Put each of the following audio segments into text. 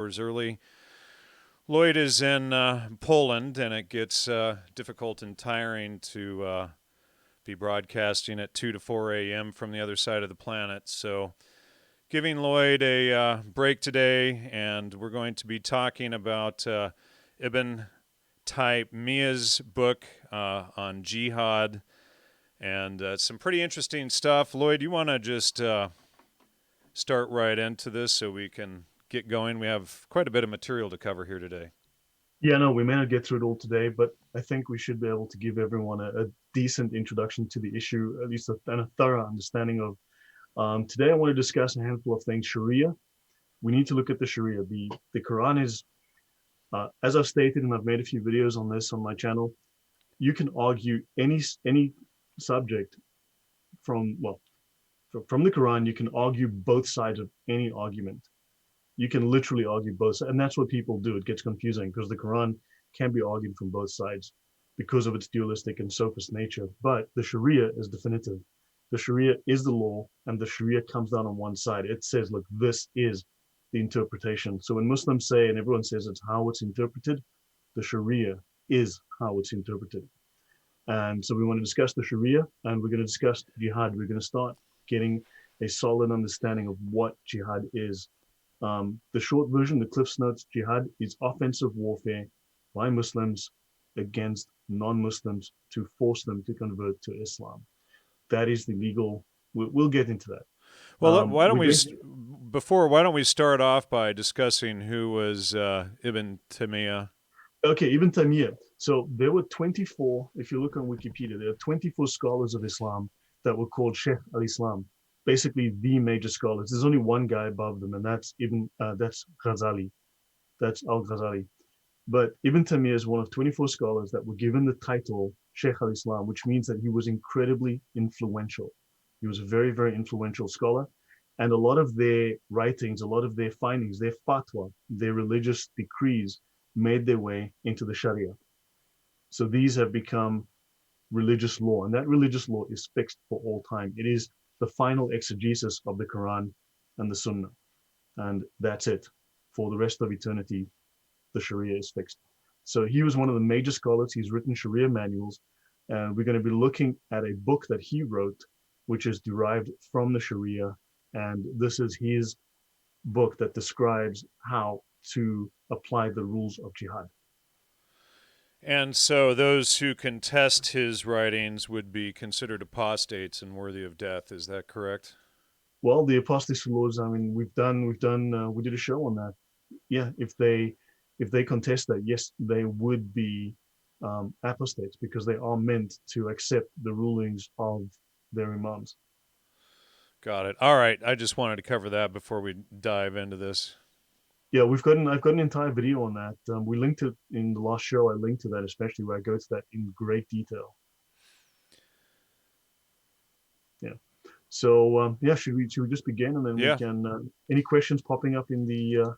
hours early. Lloyd is in Poland, and it gets difficult and tiring to be broadcasting at 2 to 4 a.m. from the other side of the planet. So, giving Lloyd a break today, and we're going to be talking about Ibn Taymiyyah's book on jihad, and some pretty interesting stuff. Lloyd, you want to just start right into this so we can get going? We have quite a bit of material to cover here today. Yeah, no, we may not get through it all today, but I think we should be able to give everyone a decent introduction to the issue, at least a thorough understanding of. Today, I want to discuss a handful of things. Sharia. We need to look at the Sharia. The Quran is, as I've stated, and I've made a few videos on this on my channel. You can argue any subject from from the Quran. You can argue both sides of any argument. You can literally argue both sides, and that's what people do. It gets confusing because the Quran can be argued from both sides because of its dualistic and sophist nature. But the Sharia is definitive. The Sharia is the law, and the Sharia comes down on one side. It says, look, this is the interpretation. So when Muslims say, and everyone says it's how it's interpreted, the Sharia is how it's interpreted. And so we want to discuss the Sharia, and we're going to discuss jihad. We're going to start getting a solid understanding of what jihad is. The short version, the Cliff's Notes, jihad is offensive warfare by Muslims against non-Muslims to force them to convert to Islam. That is the legal. We'll get into that. Well, why don't we why don't we start off by discussing who was Ibn Taymiyyah? Okay, Ibn Taymiyyah. So there were 24. If you look on Wikipedia, there are 24 scholars of Islam that were called Sheikh al-Islam, basically the major scholars. There's only one guy above them, and that's that's Ghazali. That's Al-Ghazali. But Ibn Taymiyyah is one of 24 scholars that were given the title Sheikh al-Islam, which means that he was incredibly influential. He was a very, very influential scholar. And a lot of their writings, a lot of their findings, their fatwa, their religious decrees made their way into the Sharia. So these have become religious law, and that religious law is fixed for all time. It is the final exegesis of the Quran and the Sunnah, and that's it. For the rest of eternity, the Sharia is fixed. So he was one of the major scholars. He's written Sharia manuals, and we're going to be looking at a book that he wrote, which is derived from the Sharia, and this is his book that describes how to apply the rules of jihad. And so those who contest his writings would be considered apostates and worthy of death. Is that correct? Well, the apostasy laws. I mean, we did a show on that. Yeah, if they contest that, yes, they would be apostates because they are meant to accept the rulings of their imams. Got it. All right. I just wanted to cover that before we dive into this. Yeah, I've got an entire video on that. We linked it in the last show. I linked to that, especially where I go to that in great detail. Yeah. So yeah, should we just begin and then we can any questions popping up in the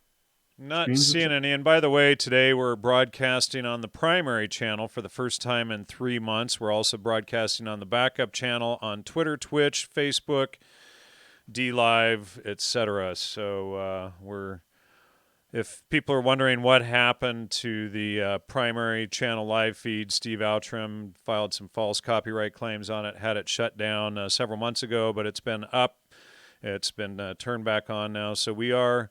not seeing any. And by the way, today we're broadcasting on the primary channel for the first time in 3 months. We're also broadcasting on the backup channel on Twitter, Twitch, Facebook, DLive, etc. So if people are wondering what happened to the primary channel live feed, Steve Outram filed some false copyright claims on it, had it shut down several months ago, but it's been up. It's been turned back on now. So we are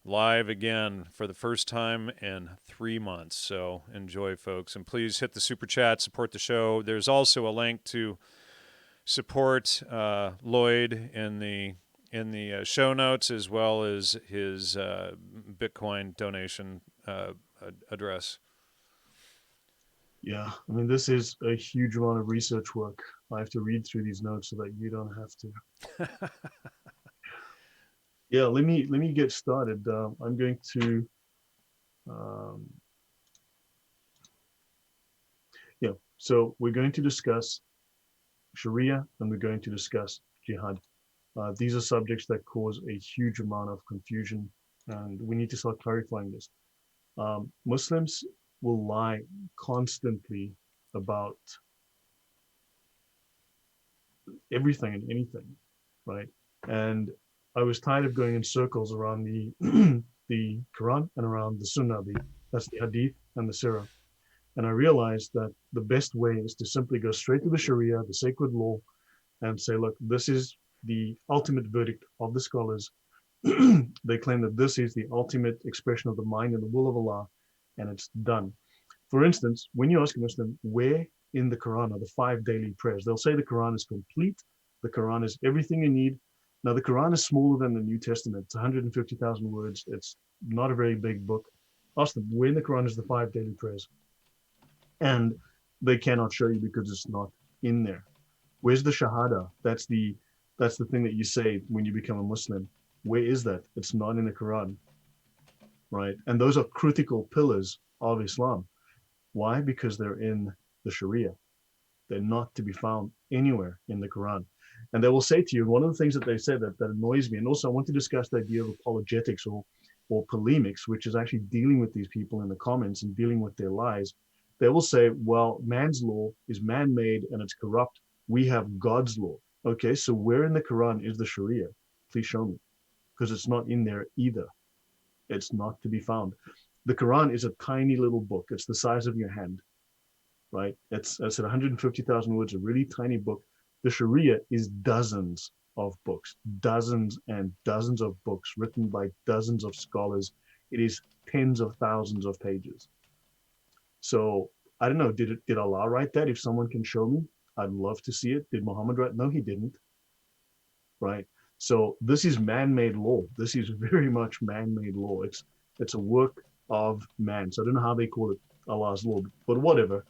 live again for the first time in 3 months. So enjoy, folks. And please hit the super chat, support the show. There's also a link to support Lloyd in the show notes, as well as his Bitcoin donation address. Yeah, I mean, this is a huge amount of research work. I have to read through these notes so that you don't have to. Yeah, let me get started. I'm going to, yeah. So we're going to discuss Sharia and we're going to discuss jihad. These are subjects that cause a huge amount of confusion, and we need to start clarifying this. Muslims will lie constantly about everything and anything, right? And I was tired of going in circles around the the Quran and around the Sunnah, that's the Hadith and the Sira. And I realized that the best way is to simply go straight to the Sharia, the sacred law, and say, look, this is the ultimate verdict of the scholars. They claim that this is the ultimate expression of the mind and the will of Allah, and it's done. For instance, when you ask a Muslim, where in the Quran are the 5 daily prayers? They'll say the Quran is complete. The Quran is everything you need. Now, the Quran is smaller than the New Testament. It's 150,000 words. It's not a very big book. Ask them, where in the Quran is the 5 daily prayers? And they cannot show you because it's not in there. Where's the Shahada? That's the thing that you say when you become a Muslim. Where is that? It's not in the Quran, right? And those are critical pillars of Islam. Why? Because they're in the Sharia. They're not to be found anywhere in the Quran. And they will say to you, one of the things that they say that annoys me, and also I want to discuss the idea of apologetics or polemics, which is actually dealing with these people in the comments and dealing with their lies. They will say, well, man's law is man-made and it's corrupt. We have God's law. Okay, so where in the Quran is the Sharia? Please show me, because it's not in there either. It's not to be found. The Quran is a tiny little book. It's the size of your hand, right? It's 150,000 words, a really tiny book. The Sharia is dozens of books, dozens and dozens of books written by dozens of scholars. It is tens of thousands of pages. So I don't know, did Allah write that? If someone can show me, I'd love to see it. Did Muhammad write? No, he didn't, right? So this is man-made law. This is very much man-made law. It's a work of man. So I don't know how they call it Allah's law, but whatever.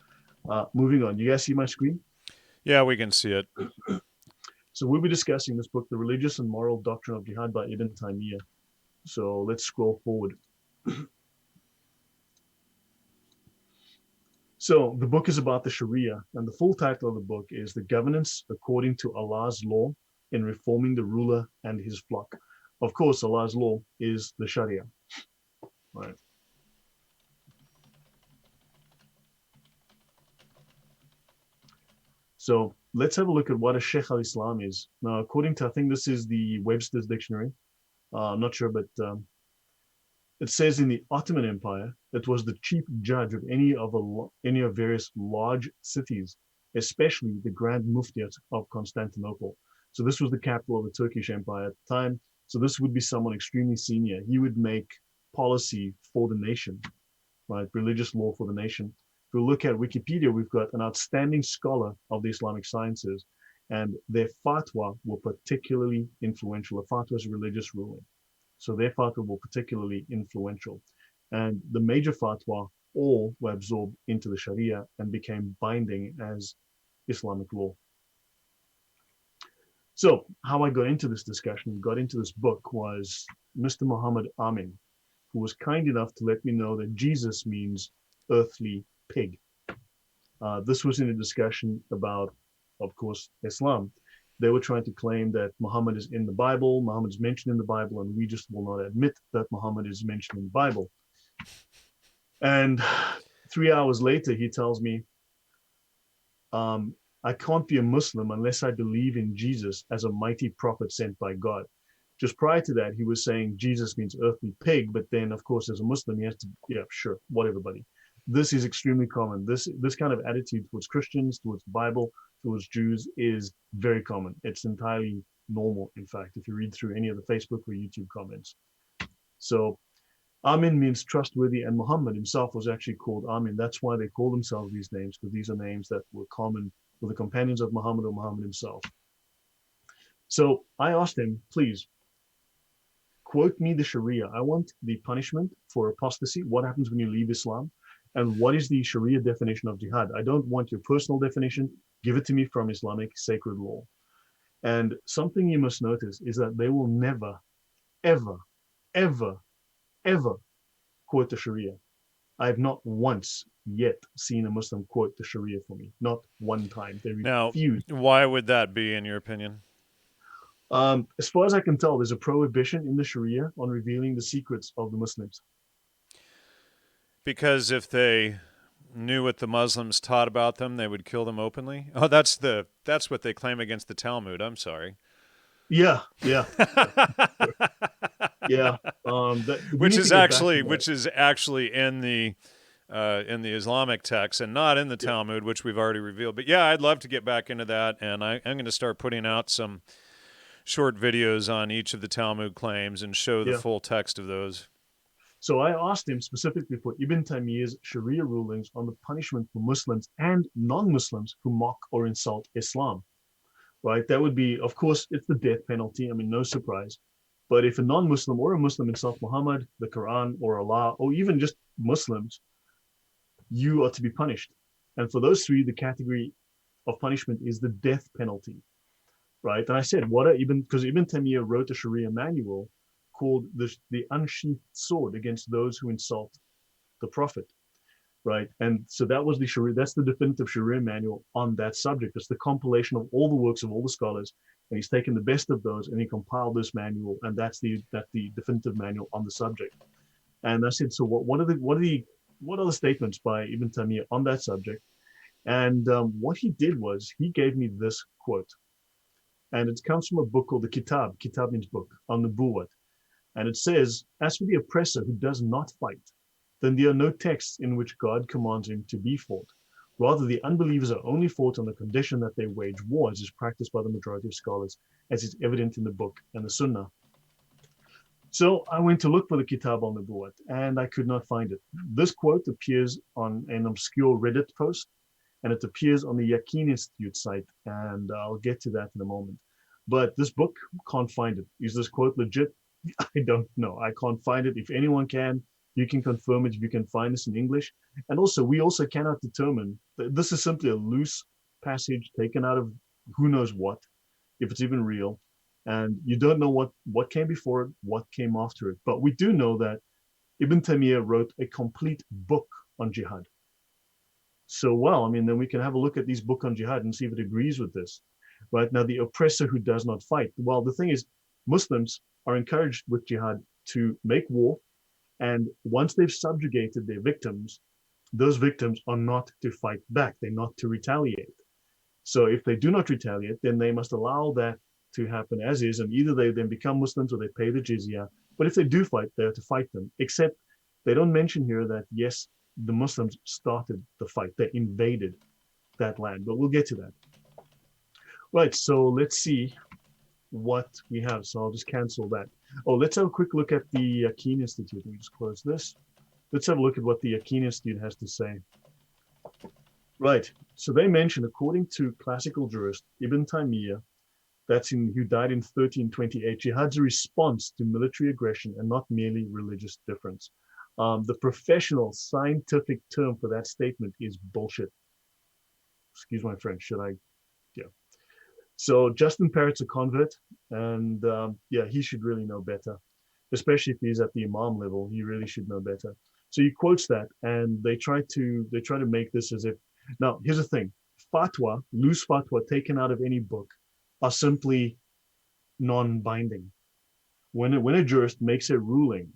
Moving on. You guys see my screen? Yeah, we can see it. So we'll be discussing this book, The Religious and Moral Doctrine of Jihad by Ibn Taymiyyah. So let's scroll forward. So the book is about the Sharia, and the full title of the book is The Governance According to Allah's Law in Reforming the Ruler and His Flock. Of course, Allah's law is the Sharia, right? So let's have a look at what a Sheikh al-Islam is. Now, according to, I think this is the Webster's Dictionary. I'm not sure, but it says in the Ottoman Empire, it was the chief judge of any of various large cities, especially the Grand Muftiate of Constantinople. So this was the capital of the Turkish Empire at the time. So this would be someone extremely senior. He would make policy for the nation, right? Religious law for the nation. If we look at Wikipedia, we've got an outstanding scholar of the Islamic sciences, and their fatwa were particularly influential. A fatwa is a religious ruling. So their fatwa were particularly influential. And the major fatwa all were absorbed into the Sharia and became binding as Islamic law. So how I got into this discussion, got into this book, was Mr. Muhammad Amin, who was kind enough to let me know that Jesus means earthly pig. This was in a discussion about, of course, Islam. They were trying to claim that Muhammad is in the Bible, Muhammad is mentioned in the Bible, and we just will not admit that Muhammad is mentioned in the Bible. And 3 hours later, he tells me, I can't be a Muslim unless I believe in Jesus as a mighty prophet sent by God. Just prior to that, he was saying Jesus means earthly pig, but then, of course, as a Muslim, he has to, yeah, sure, whatever, buddy. This is extremely common. This kind of attitude towards Christians, towards the Bible, towards Jews is very common. It's entirely normal, in fact, if you read through any of the Facebook or YouTube comments. So Amin means trustworthy, and Muhammad himself was actually called Amin. That's why they call themselves these names, because these are names that were common with the companions of Muhammad or Muhammad himself. So I asked him, please, quote me the Sharia. I want the punishment for apostasy. What happens when you leave Islam? And what is the Sharia definition of jihad? I don't want your personal definition. Give it to me from Islamic sacred law. And something you must notice is that they will never, ever, ever, ever quote the Sharia. I have not once yet seen a Muslim quote the Sharia for me. Not one time. They refuse. Now, why would that be, in your opinion? As far as I can tell, there's a prohibition in the Sharia on revealing the secrets of the Muslims. Because if they knew what the Muslims taught about them, they would kill them openly? Oh, that's what they claim against the Talmud. I'm sorry. Yeah, yeah, yeah. That we which need to is get back to actually that. in the Islamic text and not in the Yeah, Talmud, which we've already revealed. But yeah, I'd love to get back into that, and I'm going to start putting out some short videos on each of the Talmud claims and show the yeah. full text of those. So I asked him specifically for Ibn Taymiyyah's Sharia rulings on the punishment for Muslims and non-Muslims who mock or insult Islam. Right? That would be, of course, it's the death penalty. I mean, no surprise. But if a non-Muslim or a Muslim insults Muhammad, the Quran, or Allah, or even just Muslims, you are to be punished. And for those three, the category of punishment is the death penalty, right? And I said, what are Ibn, because Ibn Taymiyyah wrote a Sharia manual called the Unsheathed Sword against those who insult the Prophet, right? And so that was the Sharia, that's the definitive Sharia manual on that subject. It's the compilation of all the works of all the scholars, and he's taken the best of those and he compiled this manual, and that's the definitive manual on the subject. And I said, so what are the statements by Ibn Taymiyyah on that subject? And what he did was he gave me this quote, and it comes from a book called the Kitab. Kitab means book on the Buwat, and it says, as for the oppressor who does not fight, then there are no texts in which God commands him to be fought. Rather, the unbelievers are only fought on the condition that they wage war, as is practiced by the majority of scholars, as is evident in the book and the Sunnah. So I went to look for the Kitab al Nubuwat, and I could not find it. This quote appears on an obscure Reddit post, and it appears on the Yaqeen Institute site, and I'll get to that in a moment. But this book, can't find it. Is this quote legit? I don't know. I can't find it. If anyone can, you can confirm it if you can find this in English. And also, we also cannot determine that this is simply a loose passage taken out of who knows what, if it's even real. And you don't know what came before it, what came after it. But we do know that Ibn Taymiyyah wrote a complete book on jihad. So, well, I mean, then we can have a look at these book on jihad and see if it agrees with this. Right now, the oppressor who does not fight. Well, the thing is, Muslims are encouraged with jihad to make war, and once they've subjugated their victims, those victims are not to fight back. They're not to retaliate. So if they do not retaliate, then they must allow that to happen as is, and either they then become Muslims or they pay the jizya. But if they do fight, they're to fight them. Except they don't mention here that yes, the Muslims started the fight. They invaded that land. But we'll get to that. Right. So let's see what we have. So I'll just cancel that. Oh, let's have a quick look at the Yaqeen Institute. Let me just close this. Let's have a look at what the Yaqeen Institute has to say. Right. So they mention, according to classical jurist Ibn Taymiyyah, who died in 1328, jihad's a response to military aggression and not merely religious difference. The professional scientific term for that statement is bullshit. Excuse my French. Should I? Yeah. So Justin Parrott's a convert, and yeah, he should really know better, especially if he's at the imam level. He really should know better. So he quotes that, and they try to make this as if. Now, here's the thing: fatwa, loose fatwa taken out of any book, are simply non-binding. When a jurist makes a ruling,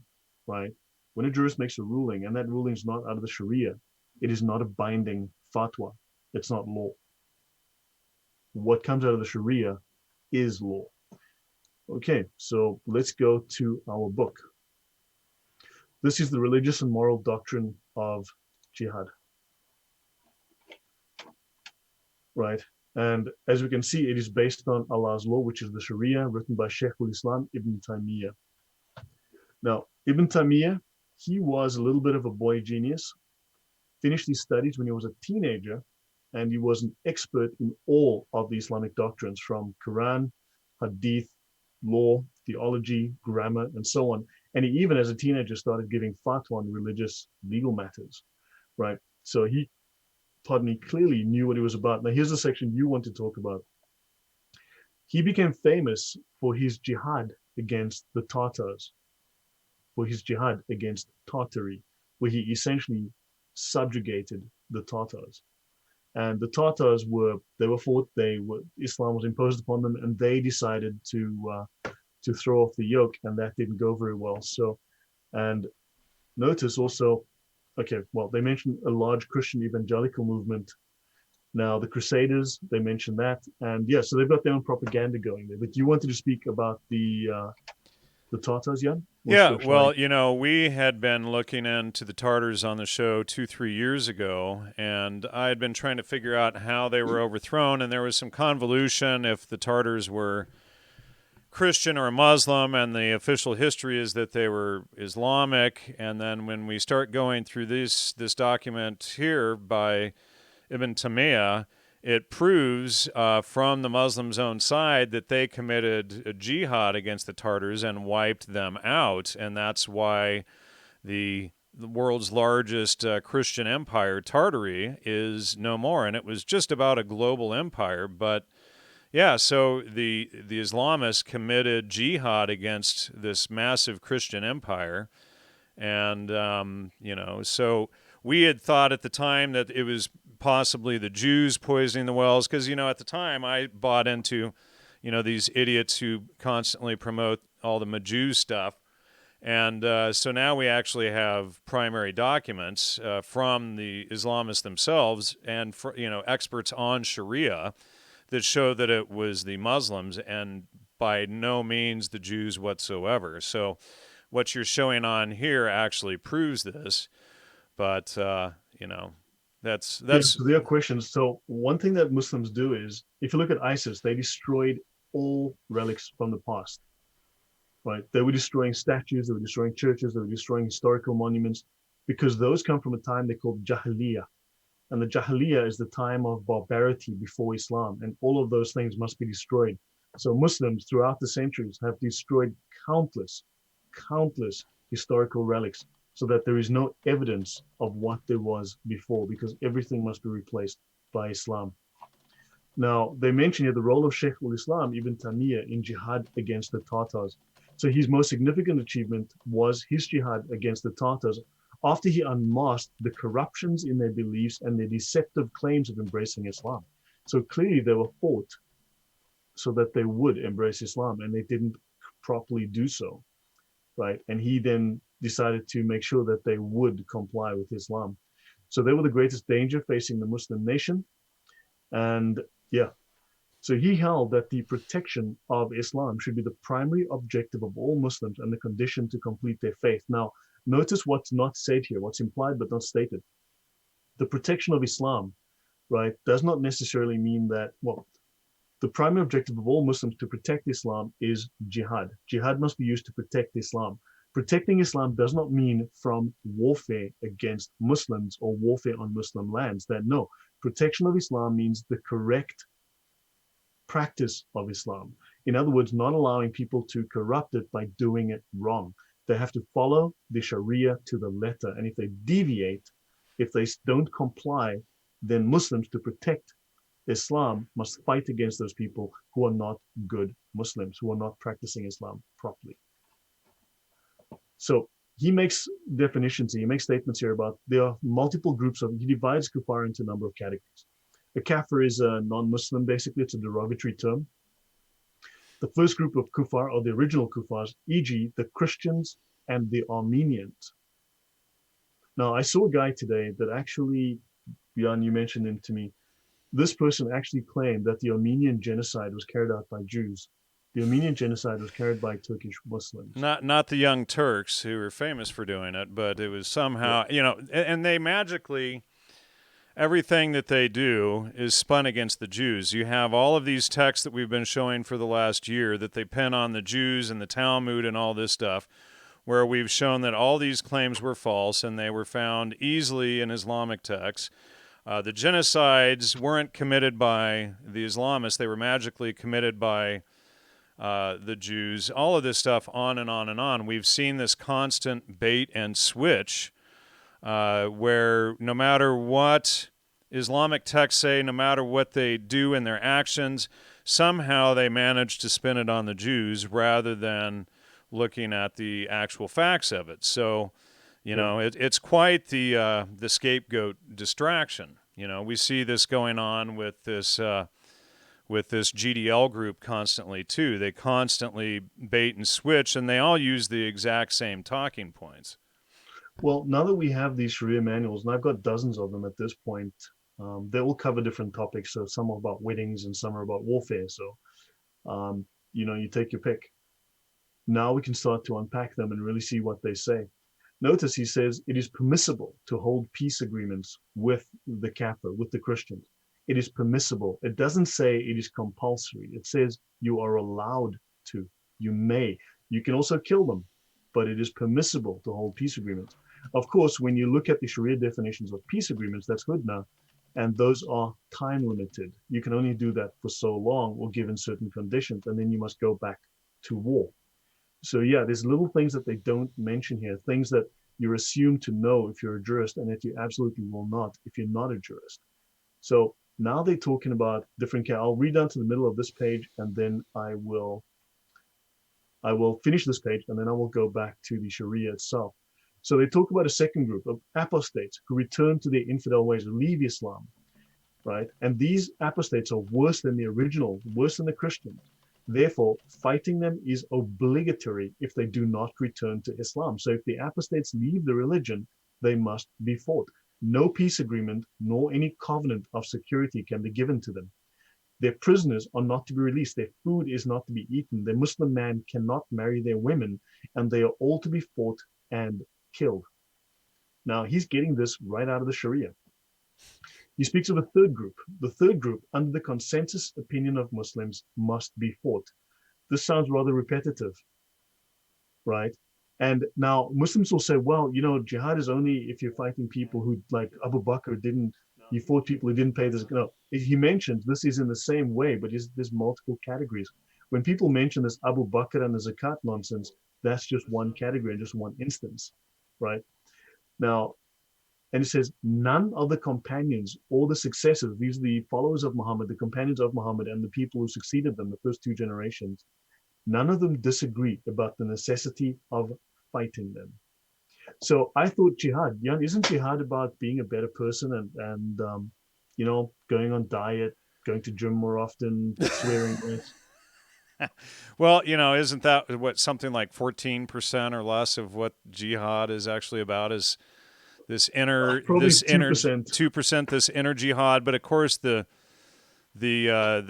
right? When a jurist makes a ruling, and that ruling is not out of the Sharia, it is not a binding fatwa. It's not law. What comes out of the Sharia is law. Okay, so let's go to our book. This is the religious and moral doctrine of jihad, right? And as we can see, it is based on Allah's law, which is the Sharia, written by Shaykh al-Islam Ibn Taymiyyah. Now, Ibn Taymiyyah, he was a little bit of a boy genius, finished his studies when he was a teenager, and he was an expert in all of the Islamic doctrines, from Quran, Hadith, law, theology, grammar, and so on. And he even as a teenager started giving fatwa on religious legal matters, right? So he, pardon me, clearly knew what he was about. Now here's the section you want to talk about. He became famous for his jihad against the Tatars, for his jihad against Tartary, where he essentially subjugated the Tatars. And the Tatars Islam was imposed upon them, and they decided to throw off the yoke, and that didn't go very well. So, and notice also, okay, well, they mentioned a large Christian evangelical movement Now, the Crusaders, they mentioned that. And yeah, so they've got their own propaganda going there. But you wanted to speak about the Tartars, Jan? Or Yeah, shall I? well, we had been looking into the Tartars on the show 2, 3 years ago, and I had been trying to figure out how they were overthrown, and there was some convolution if the Tartars were Christian or Muslim, and the official history is that they were Islamic. And then when we start going through this document here by Ibn Taymiyyah, it proves from the Muslims' own side that they committed a jihad against the Tartars and wiped them out, and that's why the world's largest Christian empire, Tartary, is no more. And it was just about a global empire, but yeah, so the Islamists committed jihad against this massive Christian empire, and so we had thought at the time that it was possibly the Jews poisoning the wells, because at the time I bought into these idiots who constantly promote all the Majus stuff, and so now we actually have primary documents from the Islamists themselves and experts on Sharia that show that it was the Muslims and by no means the Jews whatsoever. So what you're showing on here actually proves this, but Yeah, that's so there are questions. So one thing that Muslims do is, if you look at ISIS, they destroyed all relics from the past, right? They were destroying statues, they were destroying churches, they were destroying historical monuments, because those come from a time they called Jahiliyyah. And the Jahiliyyah is the time of barbarity before Islam, and all of those things must be destroyed. So Muslims throughout the centuries have destroyed countless historical relics so that there is no evidence of what there was before, because everything must be replaced by Islam. Now, they mention here the role of Sheikh al-Islam Ibn Taymiyyah in jihad against the Tartars. So his most significant achievement was his jihad against the Tartars after he unmasked the corruptions in their beliefs and their deceptive claims of embracing Islam. So clearly they were fought so that they would embrace Islam, and they didn't properly do so, right? And he then decided to make sure that they would comply with Islam. So they were the greatest danger facing the Muslim nation. And yeah, so he held that the protection of Islam should be the primary objective of all Muslims and the condition to complete their faith. Now, notice what's not said here, what's implied but not stated. The protection of Islam, right, does not necessarily mean that, well, the primary objective of all Muslims to protect Islam is jihad. Jihad must be used to protect Islam. Protecting Islam does not mean from warfare against Muslims or warfare on Muslim lands. That no, protection of Islam means the correct practice of Islam. In other words, not allowing people to corrupt it by doing it wrong. They have to follow the Sharia to the letter. And if they deviate, if they don't comply, then Muslims, to protect Islam, must fight against those people who are not good Muslims, who are not practicing Islam properly. So he makes definitions, he makes statements here about there are multiple groups of, he divides kuffar into a number of categories. A kafir is a non-Muslim, basically, it's a derogatory term. The first group of kuffar are the original kuffars, e.g. the Christians and the Armenians. Now, I saw a guy today that actually, Jan, you mentioned him to me, this person actually claimed that the Armenian genocide was carried out by Jews. The Armenian genocide was carried by Turkish Muslims. not the Young Turks, who were famous for doing it, but it was somehow, and they magically, everything that they do is spun against the Jews. You have all of these texts that we've been showing for the last year that they pin on the Jews and the Talmud and all this stuff, where we've shown that all these claims were false and they were found easily in Islamic texts. The genocides weren't committed by the Islamists. They were magically committed by the Jews. All of this stuff, on and on and on. We've seen this constant bait and switch where no matter what Islamic texts say, no matter what they do in their actions, somehow they manage to spin it on the Jews rather than looking at the actual facts of it. So, it's quite the scapegoat distraction. We see this going on with this GDL group constantly too. They constantly bait and switch, and they all use the exact same talking points. Well, now that we have these Sharia manuals, and I've got dozens of them at this point, They all cover different topics. So some are about weddings and some are about warfare. So, you take your pick. Now we can start to unpack them and really see what they say. Notice he says it is permissible to hold peace agreements with the Kafir, with the Christians. It is permissible. It doesn't say it is compulsory. It says you are allowed to. You may. You can also kill them, but it is permissible to hold peace agreements. Of course, when you look at the Sharia definitions of peace agreements, that's hudna, and those are time limited. You can only do that for so long or given certain conditions, and then you must go back to war. So yeah, there's little things that they don't mention here, things that you're assumed to know if you're a jurist and that you absolutely will not if you're not a jurist. So now they're talking about different. I'll read down to the middle of this page and then I will finish this page and then I will go back to the Sharia itself. So they talk about a second group of apostates who return to their infidel ways, leave Islam, right? And these apostates are worse than the original, worse than the Christians. Therefore, fighting them is obligatory if they do not return to Islam. So if the apostates leave the religion, they must be fought. No peace agreement nor any covenant of security can be given to them. Their prisoners are not to be released. Their food is not to be eaten. The Muslim man cannot marry their women, and they are all to be fought and killed. Now, he's getting this right out of the Sharia. He speaks of a third group. The third group, under the consensus opinion of Muslims, must be fought. This sounds rather repetitive, right? And now Muslims will say, well, jihad is only if you're fighting people who, like Abu Bakr, he fought people who didn't pay this. No, he mentions this is in the same way, but there's multiple categories. When people mention this Abu Bakr and the zakat nonsense, that's just one category and just one instance, right? Now, and it says, none of the companions or the successors, these are the followers of Muhammad, the companions of Muhammad, and the people who succeeded them, the first two generations, none of them disagree about the necessity of fighting them. So I thought jihad, Jan, isn't jihad about being a better person and going on diet, going to gym more often, swearing less? Well, isn't that what something like 14% or less of what jihad is actually about? Is Probably this inner 2%. 2%, this inner jihad? But of course, the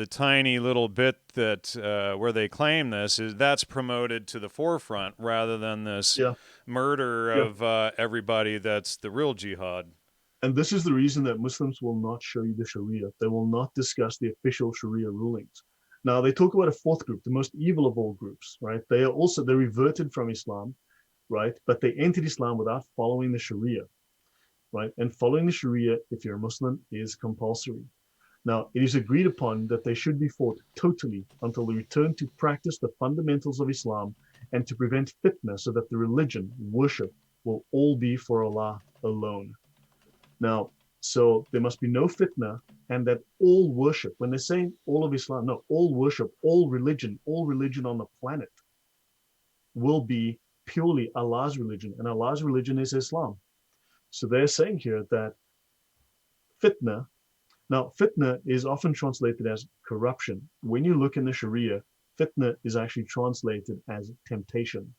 tiny little bit that where they claim this that's promoted to the forefront rather than this Yeah, murder yeah. of everybody. That's the real jihad. And this is the reason that Muslims will not show you the Sharia. They will not discuss the official Sharia rulings. Now they talk about a fourth group, the most evil of all groups, right? They reverted from Islam, right? But they entered Islam without following the Sharia, right? And following the Sharia, if you're a Muslim, is compulsory. Now, it is agreed upon that they should be fought totally until they return to practice the fundamentals of Islam and to prevent fitna so that the religion, worship, will all be for Allah alone. Now, so there must be no fitna, and that all worship, when they're saying all of Islam, no, all worship, all religion on the planet will be purely Allah's religion, and Allah's religion is Islam. So they're saying here that fitna, now fitna is often translated as corruption. When you look in the Sharia, fitna is actually translated as temptation.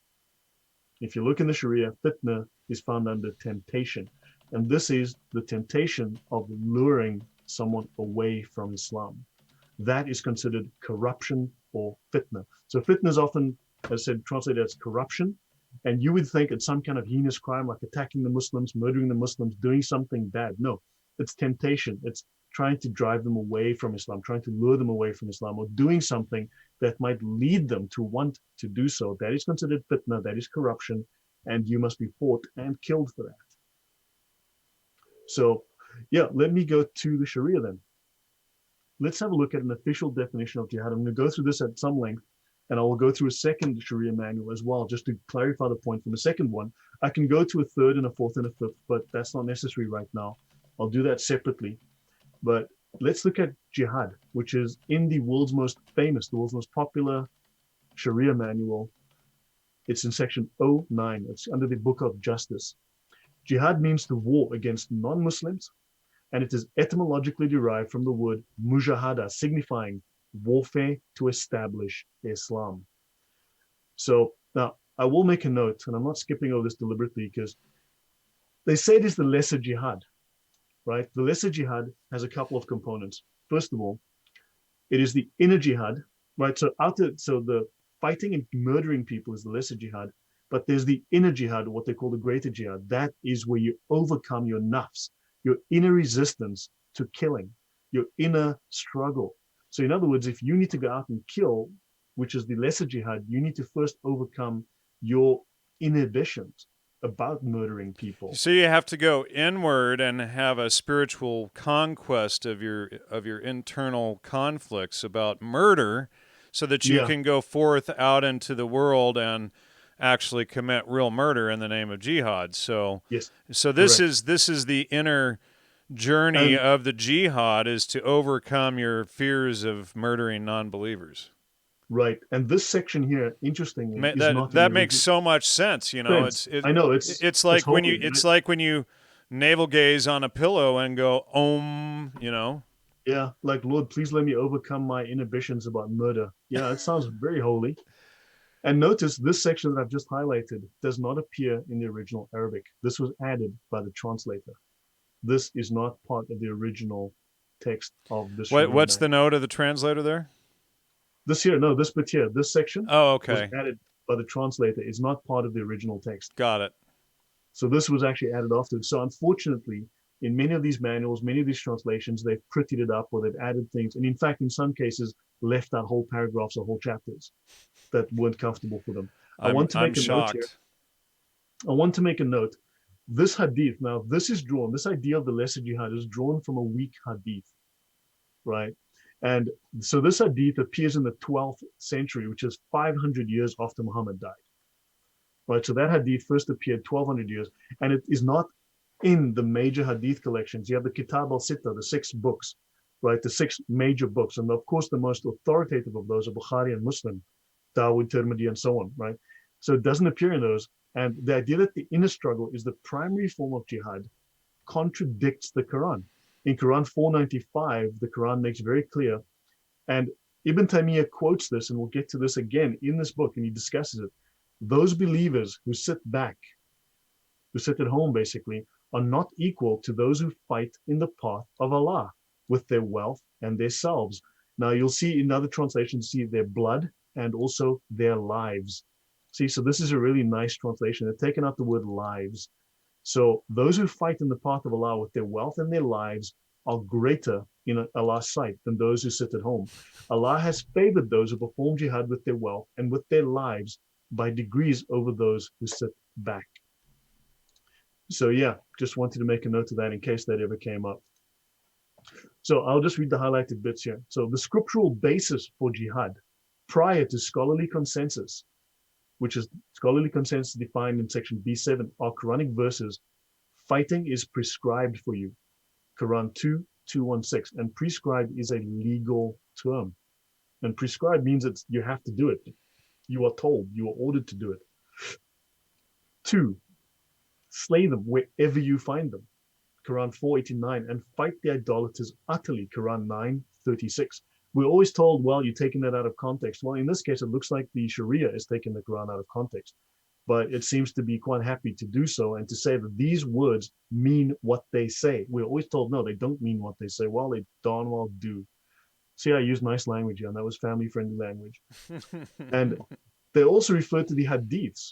If you look in the Sharia, fitna is found under temptation. And this is the temptation of luring someone away from Islam. That is considered corruption or fitna. So fitna is often, as I said, translated as corruption. And you would think it's some kind of heinous crime like attacking the Muslims, murdering the Muslims, doing something bad. No, it's temptation. It's trying to drive them away from Islam, trying to lure them away from Islam, or doing something that might lead them to want to do so. That is considered fitna, that is corruption, and you must be fought and killed for that. So, yeah, let me go to the Sharia then. Let's have a look at an official definition of jihad. I'm going to go through this at some length, and I will go through a second Sharia manual as well, just to clarify the point from the second one. I can go to a third and a fourth and a fifth, but that's not necessary right now. I'll do that separately. But let's look at jihad, which is in the world's most famous, the world's most popular Sharia manual. It's in section 09. It's under the Book of Justice. Jihad means the war against non-Muslims, and it is etymologically derived from the word mujahada, signifying warfare to establish Islam. So now I will make a note, and I'm not skipping over this deliberately because they say it is the lesser jihad. right? The lesser jihad has a couple of components. First of all, it is the inner jihad, right? So the fighting and murdering people is the lesser jihad, but there's the inner jihad, what they call the greater jihad. That is where you overcome your nafs, your inner resistance to killing, your inner struggle. So in other words, if you need to go out and kill, which is the lesser jihad, you need to first overcome your inhibitions about murdering people. So you have to go inward and have a spiritual conquest of your internal conflicts about murder, so that you Yeah, can go forth out into the world and actually commit real murder in the name of jihad. So yes, this correct. is the inner journey And of the jihad, is to overcome your fears of murdering non-believers. right, and this section here, interestingly, is not in the That makes original so much sense. You know, sense. I know it's it's like when holy. you navel gaze on a pillow and go om. You know, Yeah, like Lord, please let me overcome my inhibitions about murder. Yeah, it sounds very holy. And notice this section that I've just highlighted does not appear in the original Arabic. This was added by the translator. This is not part of the original text of the Sharia what's the manual. note of the translator there? This here, no, this bit here, this section Oh, was okay, added by the translator. It's not part of the original text. got it. So this was actually added afterwards. So unfortunately, in many of these manuals, many of these translations, they've prettied it up or they've added things. And in fact, in some cases, left out whole paragraphs or whole chapters that weren't comfortable for them. I want to I'm make a note here. shocked. I want to make a note. This hadith, now this is drawn, this idea of the lesser jihad is drawn from a weak hadith, right? And so this hadith appears in the 12th century, which is 500 years after Muhammad died, right? So that hadith first appeared 1200 years, and it is not in the major hadith collections. You have the Kitab al-Sitta, the 6 books, right? The 6 major books. And of course, the most authoritative of those are Bukhari and Muslim, Dawud, Tirmidhi, and so on, right? So it doesn't appear in those. And the idea that the inner struggle is the primary form of jihad contradicts the Quran. In Quran 495, the Quran makes very clear, and Ibn Taymiyyah quotes this, and we'll get to this again in this book, and he discusses it. Those believers who sit back, who sit at home basically, are not equal to those who fight in the path of Allah with their wealth and their selves. Now you'll see in other translations, see their blood and also their lives. See, so this is a really nice translation. They've taken out the word lives. So those who fight in the path of Allah with their wealth and their lives are greater in Allah's sight than those who sit at home. Allah has favored those who perform jihad with their wealth and with their lives by degrees over those who sit back. So yeah, just wanted to make a note of that in case that ever came up. So I'll just read the highlighted bits here. So the scriptural basis for jihad prior to scholarly consensus, which is scholarly consensus defined in section B7, are Quranic verses. Fighting is prescribed for you. Quran 2:216. And prescribed is a legal term. And prescribed means that you have to do it. You are told, you are ordered to do it. 2, slay them wherever you find them. Quran 4:89, and fight the idolaters utterly. Quran 9:36. We're always told, well, you're taking that out of context. Well, in this case, it looks like the Sharia is taking the Quran out of context, but it seems to be quite happy to do so and to say that these words mean what they say. We're always told, no, they don't mean what they say. Well, they darn well do. See, I used nice language here, and that was family-friendly language. And they also refer to the hadiths.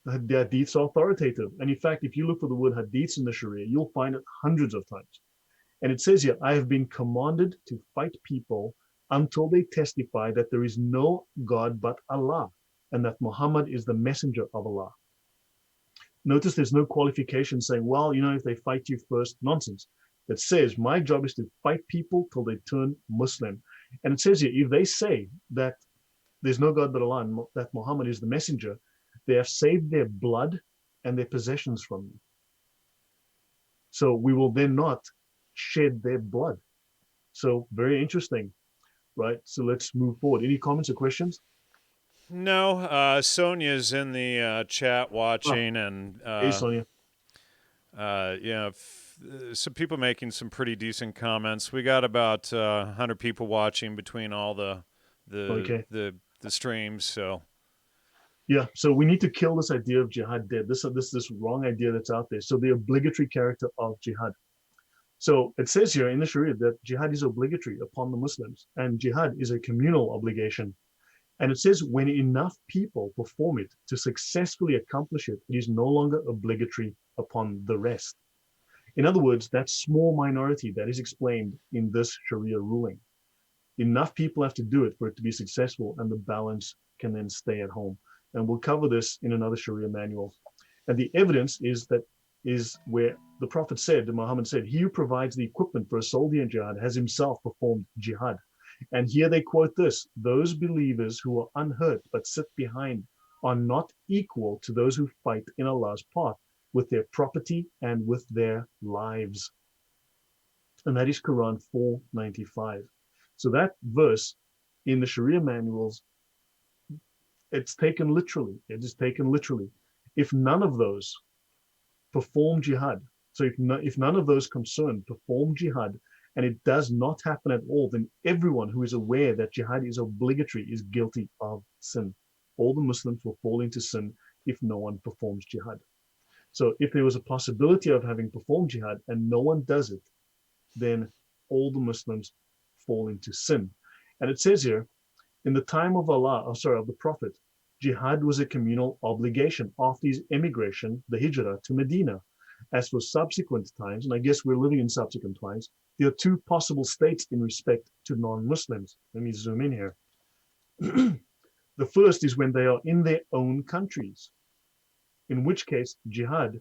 The hadiths are authoritative. And in fact, if you look for the word hadiths in the Sharia, you'll find it hundreds of times. And it says here, I have been commanded to fight people until they testify that there is no God but Allah and that Muhammad is the messenger of Allah. Notice there's no qualification saying, well, you know, if they fight you first, nonsense. It says, my job is to fight people till they turn Muslim. And it says here, if they say that there's no God but Allah and that Muhammad is the messenger, they have saved their blood and their possessions from you. So we will then not shed their blood. So very interesting, right? So let's move forward. Any comments or questions? No, Sonia's in the chat Ah, watching, and hey, Sonia. some people making some pretty decent comments. We got about 100 people watching between all the Okay. the the streams. So Yeah, so we need to kill this idea of jihad dead. This wrong idea that's out there. So the obligatory character of jihad. So it says here in the Sharia that jihad is obligatory upon the Muslims, and jihad is a communal obligation. And it says when enough people perform it to successfully accomplish it, it is no longer obligatory upon the rest. In other words, that small minority that is explained in this Sharia ruling, enough people have to do it for it to be successful, and the balance can then stay at home. And we'll cover this in another Sharia manual. And the evidence is where the Prophet said, Muhammad said, he who provides the equipment for a soldier in jihad has himself performed jihad. And here they quote this: those believers who are unhurt but sit behind are not equal to those who fight in Allah's path with their property and with their lives. And that is Quran 495. So that verse in the Sharia manuals, it's taken literally. It is taken literally. If none of those perform jihad, so if none of those concerned perform jihad, and it does not happen at all, then everyone who is aware that jihad is obligatory is guilty of sin. All the Muslims will fall into sin if no one performs jihad. So if there was a possibility of having performed jihad and no one does it, then all the Muslims fall into sin. And it says here, in the time of of the Prophet, jihad was a communal obligation after his emigration, the hijrah, to Medina. As for subsequent times, and I guess we're living in subsequent times, there are two possible states in respect to non-Muslims. Let me zoom in here. The first is when they are in their own countries, in which case jihad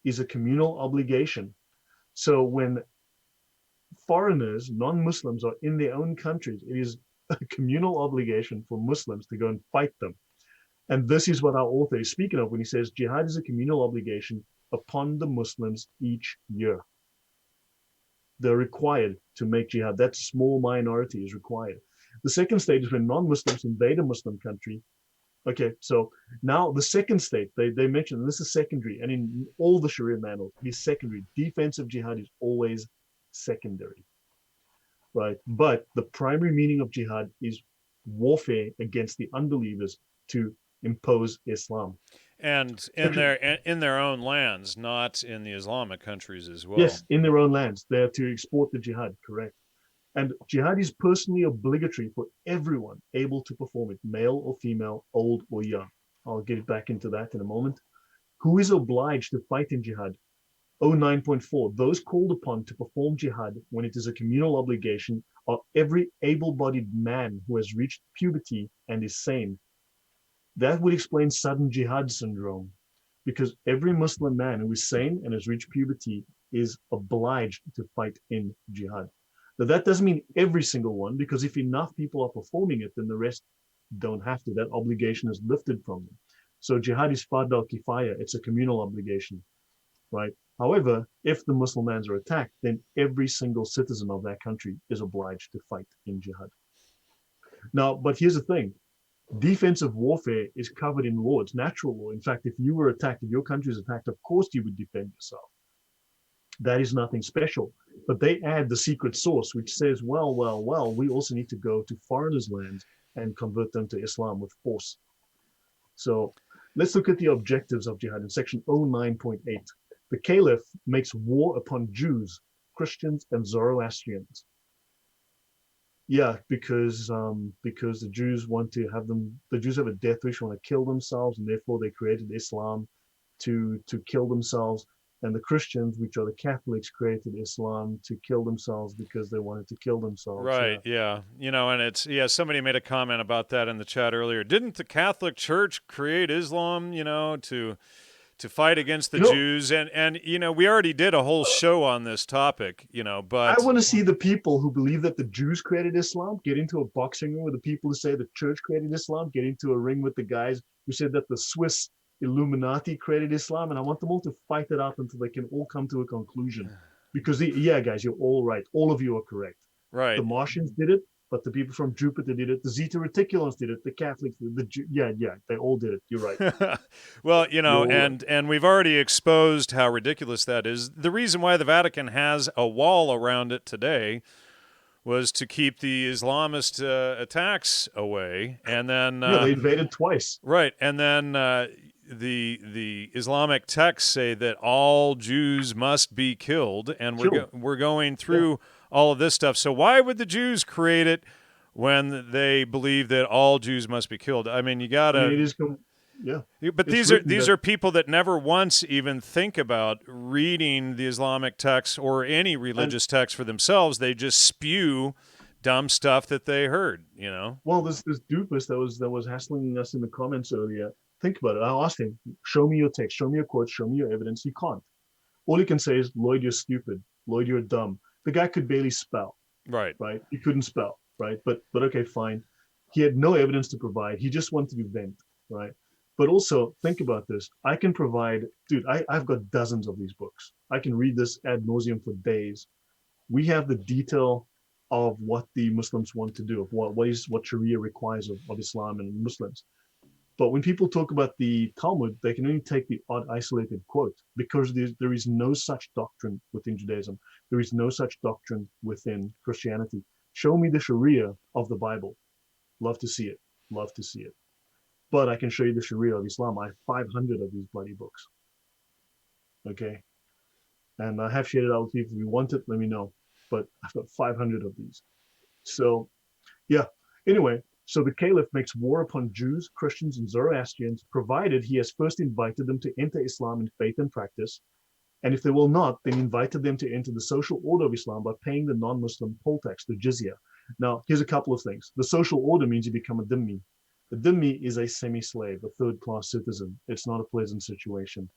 is a communal obligation. So when foreigners, non-Muslims, are in their own countries, it is a communal obligation for Muslims to go and fight them. And this is what our author is speaking of when he says jihad is a communal obligation upon the Muslims each year. They're required to make jihad. That small minority is required. The second stage is when non-Muslims invade a Muslim country. Okay, so now the second state, they mentioned, and this is secondary, and in all the Sharia manuals, it is secondary. Defensive jihad is always secondary, right? But the primary meaning of jihad is warfare against the unbelievers to impose Islam. And in their own lands, not in the Islamic countries as well. Yes, in their own lands. They are to export the jihad, correct. And jihad is personally obligatory for everyone able to perform it, male or female, old or young. I'll get back into that in a moment. Who is obliged to fight in jihad? 09.4, those called upon to perform jihad when it is a communal obligation are every able-bodied man who has reached puberty and is sane. That would explain sudden jihad syndrome, because every Muslim man who is sane and has reached puberty is obliged to fight in jihad. Now, that doesn't mean every single one, because if enough people are performing it, then the rest don't have to. That obligation is lifted from them. So jihad is fard al-kifaya. It's a communal obligation, right? However, if the Muslim lands are attacked, then every single citizen of that country is obliged to fight in jihad. Now, but here's the thing. Defensive warfare is covered in law. It's natural law. In fact, if you were attacked, if your country is attacked, of course you would defend yourself. That is nothing special. But they add the secret sauce, which says, well, we also need to go to foreigners' lands and convert them to Islam with force. So let's look at the objectives of jihad in section 09.8. The Caliph makes war upon Jews, Christians, and Zoroastrians. Yeah, because the Jews want to have them. The Jews have a death wish, want to kill themselves, and therefore they created Islam to kill themselves. And the Christians, which are the Catholics, created Islam to kill themselves because they wanted to kill themselves. Right, yeah. And it's, somebody made a comment about that in the chat earlier. Didn't the Catholic Church create Islam, to fight against the Jews? And we already did a whole show on this topic, but I want to see the people who believe that the Jews created Islam get into a boxing ring with the people who say the church created Islam, get into a ring with the guys who said that the Swiss Illuminati created Islam, and I want them all to fight it out until they can all come to a conclusion. Because guys, you're all right. All of you are correct. Right. The Martians did it, but the people from Jupiter did it. The Zeta Reticulans did it. The Catholics did it. They all did it. You're right. Well, and we've already exposed how ridiculous that is. The reason why the Vatican has a wall around it today was to keep the Islamist attacks away, and then they invaded twice. Right, and then the Islamic texts say that all Jews must be killed, and we're going through all of this stuff. So why would the Jews create it when they believe that all Jews must be killed? I mean, you gotta. I mean, it is, But these are people that never once even think about reading the Islamic texts or any religious text for themselves. They just spew dumb stuff that they heard, you know. Well, this doofus that was hassling us in the comments earlier. Think about it. I asked him, "Show me your text, show me your quotes, show me your evidence." He can't. All he can say is, "Lloyd, you're stupid. Lloyd, you're dumb." The guy could barely spell. Right. He couldn't spell. Right. But okay, fine. He had no evidence to provide. He just wanted to vent. Right. But also think about this. I can provide, dude. I've got dozens of these books. I can read this ad nauseum for days. We have the detail of what the Muslims want to do, of what Sharia requires of Islam and Muslims. But when people talk about the Talmud, they can only take the odd isolated quote, because there is no such doctrine within Judaism. There is no such doctrine within Christianity. Show me the Sharia of the Bible. Love to see it. Love to see it. But I can show you the Sharia of Islam. I have 500 of these bloody books. Okay. And I have shared it out with people. If you want it, let me know. But I've got 500 of these. So, yeah. Anyway, so the Caliph makes war upon Jews, Christians, and Zoroastrians, provided he has first invited them to enter Islam in faith and practice. And if they will not, then invited them to enter the social order of Islam by paying the non-Muslim poll tax, the jizya. Now, here's a couple of things. The social order means you become a dhimmi. The dhimmi is a semi-slave, a third-class citizen. It's not a pleasant situation,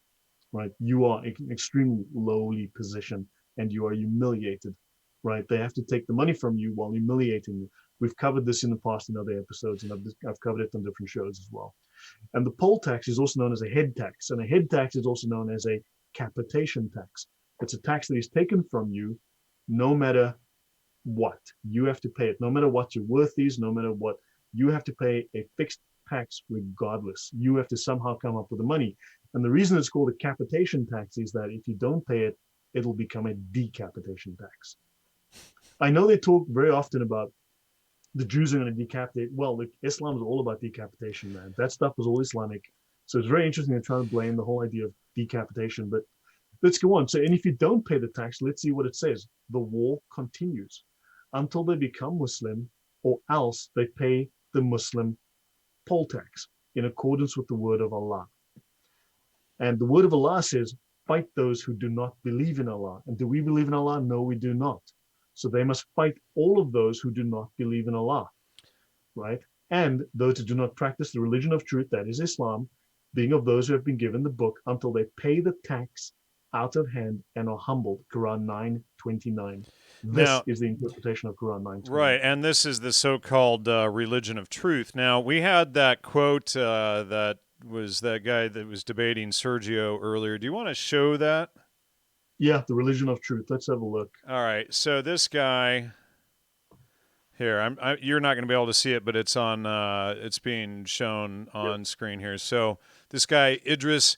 right? You are in an extremely lowly position, and you are humiliated, right? They have to take the money from you while humiliating you. We've covered this in the past in other episodes, and I've covered it on different shows as well. And the poll tax is also known as a head tax, and a head tax is also known as a capitation tax. It's a tax that is taken from you no matter what. You have to pay it, no matter what your worth is, no matter what. You have to pay a fixed tax regardless. You have to somehow come up with the money. And the reason it's called a capitation tax is that if you don't pay it, it'll become a decapitation tax. I know they talk very often about the Jews are going to decapitate. Well, Islam is all about decapitation, man. That stuff was all Islamic. So it's very interesting to try to blame the whole idea of decapitation. But let's go on. So, and if you don't pay the tax, let's see what it says. The war continues until they become Muslim, or else they pay the Muslim poll tax in accordance with the word of Allah. And the word of Allah says, fight those who do not believe in Allah. And do we believe in Allah? No, we do not. So they must fight all of those who do not believe in Allah, right? And those who do not practice the religion of truth, that is Islam, being of those who have been given the book until they pay the tax out of hand and are humbled. Quran 9:29. This is the interpretation of Quran 9:29. Right, and this is the so-called religion of truth. Now, we had that quote that was that guy that was debating Sergio earlier. Do you want to show that? Yeah, the religion of truth. Let's have a look. All right, so this guy here, you're not going to be able to see it, but it's on. It's being shown on screen here. So this guy Idris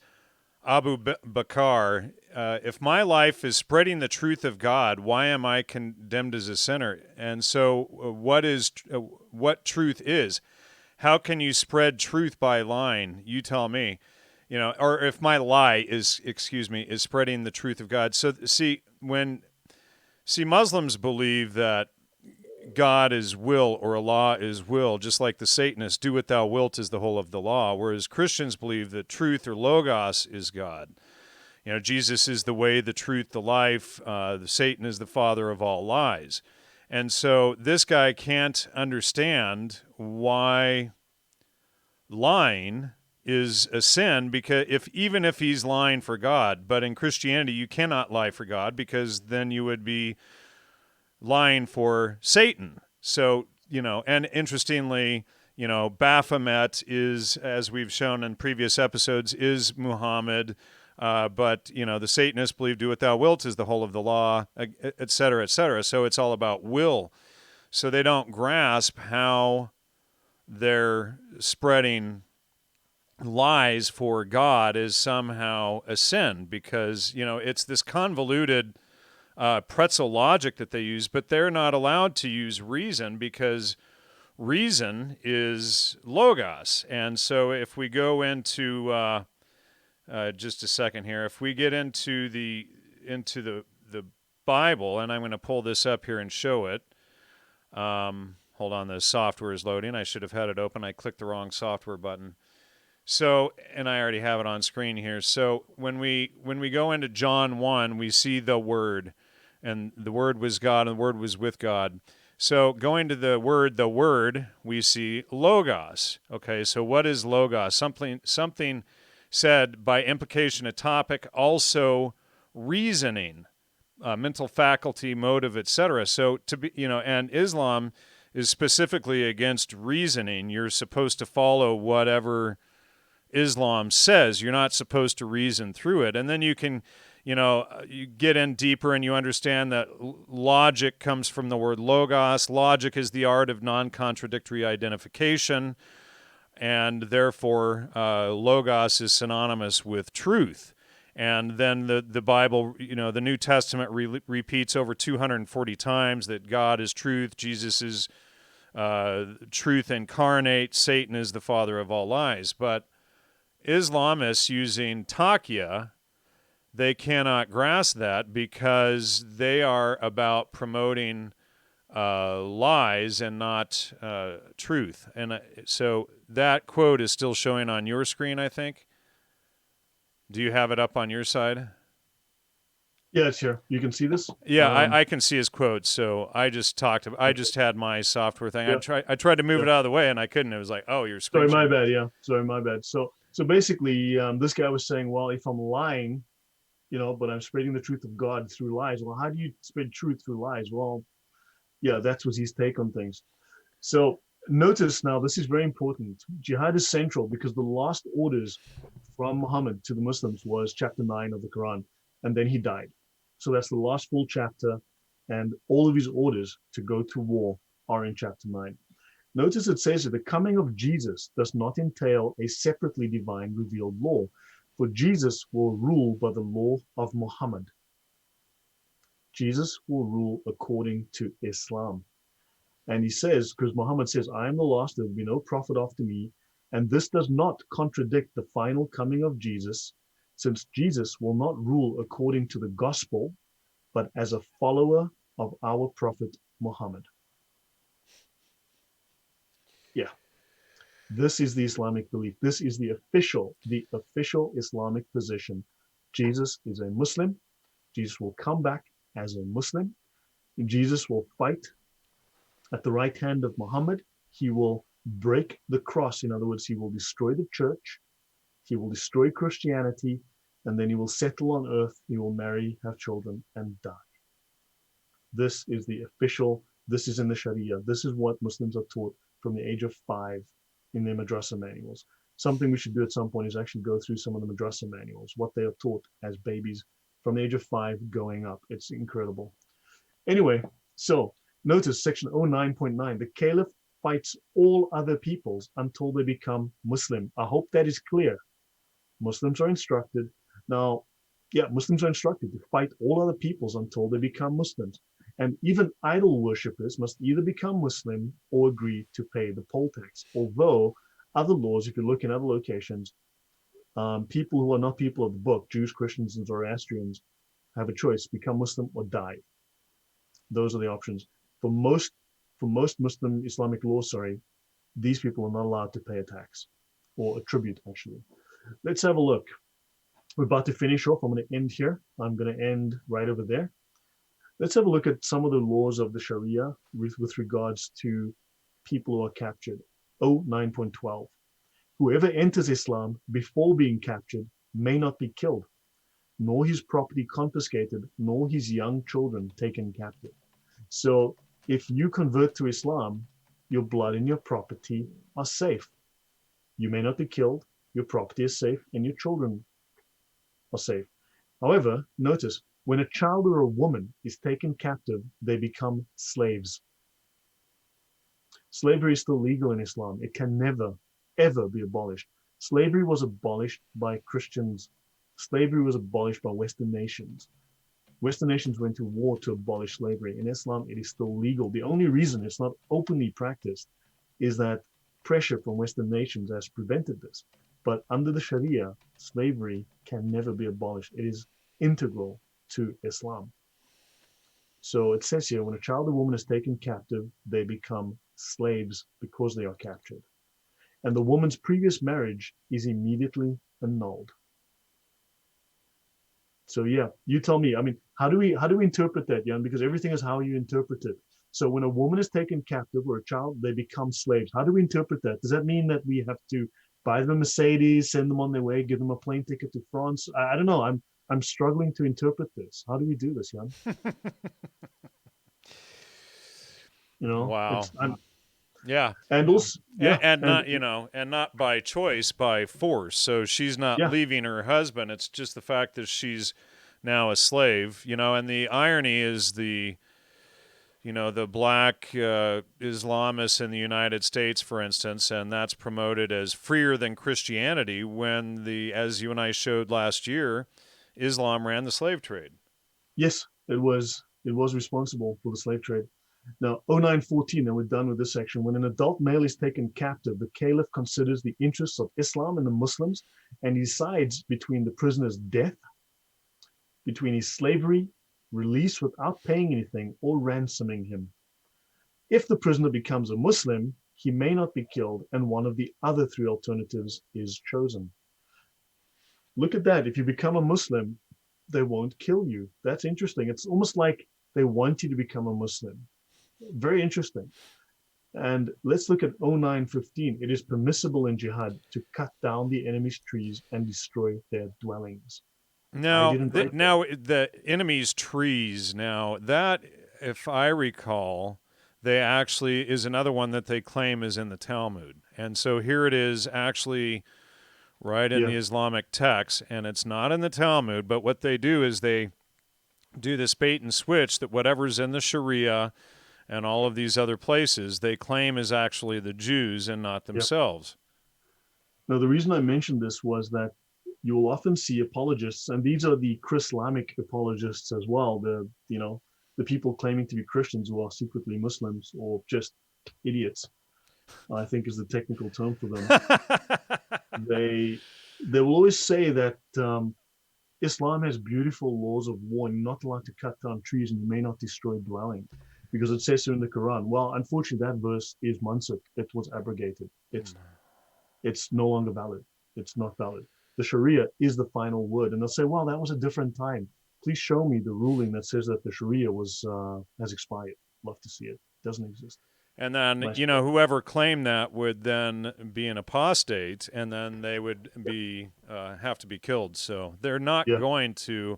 Abu Bakr, if my life is spreading the truth of God, why am I condemned as a sinner? And so, what truth is? How can you spread truth by lying? You tell me. You know, or if my lie is spreading the truth of God. So Muslims believe that God is will or Allah is will, just like the Satanists, do what thou wilt is the whole of the law, whereas Christians believe that truth or logos is God. You know, Jesus is the way, the truth, the life. Satan is the father of all lies. And so this guy can't understand why lying is a sin, because even if he's lying for God, but in Christianity you cannot lie for God, because then you would be lying for Satan. So, you know, and interestingly, you know, Baphomet is, as we've shown in previous episodes, is Muhammad, but, you know, the Satanists believe do what thou wilt is the whole of the law, et cetera, et cetera. So it's all about will. So they don't grasp how they're spreading lies for God is somehow a sin, because, you know, it's this convoluted pretzel logic that they use, but they're not allowed to use reason, because reason is logos. And so if we go into just a second here. If we get into the Bible, and I'm going to pull this up here and show it. Hold on, the software is loading. I should have had it open. I clicked the wrong software button. So, and I already have it on screen here. So when we go into John 1, we see the Word, and the Word was God, and the Word was with God. So going to the Word, we see logos. Okay, so what is logos? Something said by implication, a topic, also reasoning, mental faculty, motive, etc. So to be, and Islam is specifically against reasoning. You're supposed to follow whatever Islam says. You're not supposed to reason through it. And then you can, you get in deeper and you understand that logic comes from the word logos. Logic is the art of non-contradictory identification, and therefore logos is synonymous with truth. And then the Bible, the New Testament repeats over 240 times that God is truth, Jesus is truth incarnate, Satan is the father of all lies. But Islamists using taqiyya, they cannot grasp that because they are about promoting lies and not truth. And so that quote is still showing on your screen, I think. Do you have it up on your side? Yeah, it's here. You can see this? Yeah, I can see his quote. So I just had my software thing. Yeah. I tried to move it out of the way and I couldn't. It was like, oh, you're Sorry, screen my bad. Yeah. Sorry, my bad. So basically, this guy was saying, well, if I'm lying, but I'm spreading the truth of God through lies. Well, how do you spread truth through lies? Well, yeah, that was his take on things. So notice now, this is very important. Jihad is central because the last orders from Muhammad to the Muslims was chapter 9 of the Quran, and then he died. So that's the last full chapter, and all of his orders to go to war are in chapter 9. Notice it says that the coming of Jesus does not entail a separately divine revealed law, for Jesus will rule by the law of Muhammad. Jesus will rule according to Islam. And he says, because Muhammad says, I am the last, there will be no prophet after me. And this does not contradict the final coming of Jesus, since Jesus will not rule according to the gospel, but as a follower of our prophet Muhammad. Yeah. This is the Islamic belief. This is the official Islamic position. Jesus is a Muslim. Jesus will come back as a Muslim. Jesus will fight at the right hand of Muhammad. He will break the cross. In other words, he will destroy the church. He will destroy Christianity. And then he will settle on earth. He will marry, have children, and die. This is the official, this is in the Sharia. This is what Muslims are taught from the age of 5 in their madrasa manuals. Something we should do at some point is actually go through some of the madrasa manuals, what they are taught as babies from the age of 5 going up. It's incredible. Anyway, so notice section 09.9, the caliph fights all other peoples until they become Muslim. I hope that is clear. Muslims are instructed. Now, yeah, Muslims are instructed to fight all other peoples until they become Muslims. And even idol worshippers must either become Muslim or agree to pay the poll tax. Although other laws, if you look in other locations, people who are not people of the book, Jews, Christians, and Zoroastrians, have a choice: become Muslim or die. Those are the options. For most Muslim Islamic laws, these people are not allowed to pay a tax or a tribute, actually. Let's have a look. We're about to finish off. I'm going to end here. I'm going to end right over there. Let's have a look at some of the laws of the Sharia with regards to people who are captured. 09.12. Whoever enters Islam before being captured may not be killed, nor his property confiscated, nor his young children taken captive. So if you convert to Islam, your blood and your property are safe. You may not be killed, your property is safe, and your children are safe. However, notice, when a child or a woman is taken captive, they become slaves. Slavery is still legal in Islam. It can never, ever be abolished. Slavery was abolished by Christians. Slavery was abolished by Western nations. Western nations went to war to abolish slavery. In Islam, it is still legal. The only reason it's not openly practiced is that pressure from Western nations has prevented this. But under the Sharia, slavery can never be abolished. It is integral to Islam. So it says here, when a child or woman is taken captive, they become slaves because they are captured. And the woman's previous marriage is immediately annulled. So yeah, you tell me. I mean, how do we interpret that, Jan? Because everything is how you interpret it. So when a woman is taken captive or a child, they become slaves. How do we interpret that? Does that mean that we have to buy them a Mercedes, send them on their way, give them a plane ticket to France? I don't know. I'm struggling to interpret this. How do we do this, Jan? You know, Wow. it's I'm Yeah. and also yeah, And and not, and not by choice, by force. So she's not yeah, leaving her husband. It's just the fact that she's now a slave, and the irony is the black Islamists in the United States, for instance, and that's promoted as freer than Christianity when as you and I showed last year, Islam ran the slave trade. yes, it was responsible for the slave trade. Now, 0914, and we're done with this section. When an adult male is taken captive, the caliph considers the interests of Islam and the Muslims and decides between the prisoner's death, between his slavery, release without paying anything, or ransoming him. If the prisoner becomes a Muslim, he may not be killed, and one of the other three alternatives is chosen. Look at that. If you become a Muslim, they won't kill you. That's interesting. It's almost like they want you to become a Muslim. Very interesting. And let's look at 0915. It is permissible in jihad to cut down the enemy's trees and destroy their dwellings. I Now, didn't write that. now the enemy's trees. Now that, if I recall, they actually is another one that they claim is in the Talmud, and so here it is actually right in Yeah, the Islamic text, and it's not in the Talmud. But what they do is they do this bait and switch that whatever's in the Sharia and all of these other places they claim is actually the Jews and not yeah. themselves. Now, the reason I mentioned this was that you will often see apologists, and these are the Islamic apologists as well, the people claiming to be Christians who are secretly Muslims or just idiots, I think is the technical term for them. They they will always say that Islam has beautiful laws of war, and you're not allowed to cut down trees, and you may not destroy dwelling, because it says so in the Quran. Well, unfortunately, that verse is mansukh. It was abrogated. It's no longer valid. It's not valid. The Sharia is the final word, and they'll say, "Well, that was a different time. Please show me the ruling that says that the Sharia has expired." Love to see it. Doesn't exist. And then, Nice. whoever claimed that would then be an apostate, and then they would be have to be killed. So they're not Yeah, going to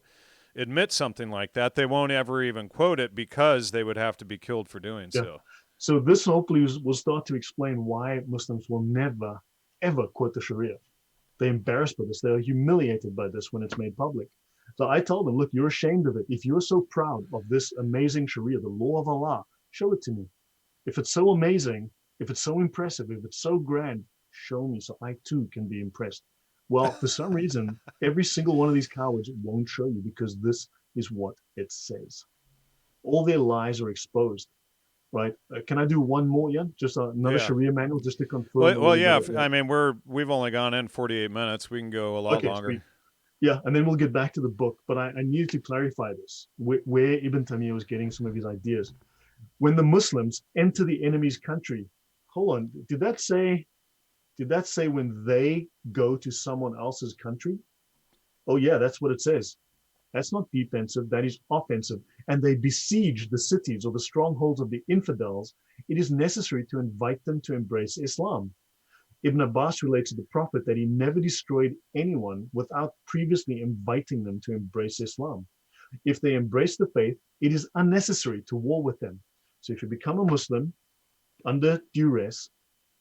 admit something like that. They won't ever even quote it because they would have to be killed for doing yeah. so. So this hopefully will start to explain why Muslims will never, ever quote the Sharia. They're embarrassed by this. They're humiliated by this when it's made public. So I told them, look, you're ashamed of it. If you're so proud of this amazing Sharia, the law of Allah, show it to me. If it's so amazing, if it's so impressive, if it's so grand, show me so I too can be impressed. Well, for some reason, every single one of these cowards won't show you because this is what it says. All their lies are exposed, right? Can I do one more, Jan? Just another Yeah. Sharia manual just to confirm a Well, little yeah. bit. I mean, we've only gone in 48 minutes. We can go a lot Okay, longer. sweet. Yeah, and then we'll get back to the book. But I needed to clarify this, where Ibn Taymiyyah was getting some of his ideas. When the Muslims enter the enemy's country, hold on, did that say when they go to someone else's country? Oh yeah, that's what it says. That's not defensive, that is offensive. And they besiege the cities or the strongholds of the infidels. It is necessary to invite them to embrace Islam. Ibn Abbas relates to the Prophet that he never destroyed anyone without previously inviting them to embrace Islam. If they embrace the faith, it is unnecessary to war with them. So if you become a Muslim under duress,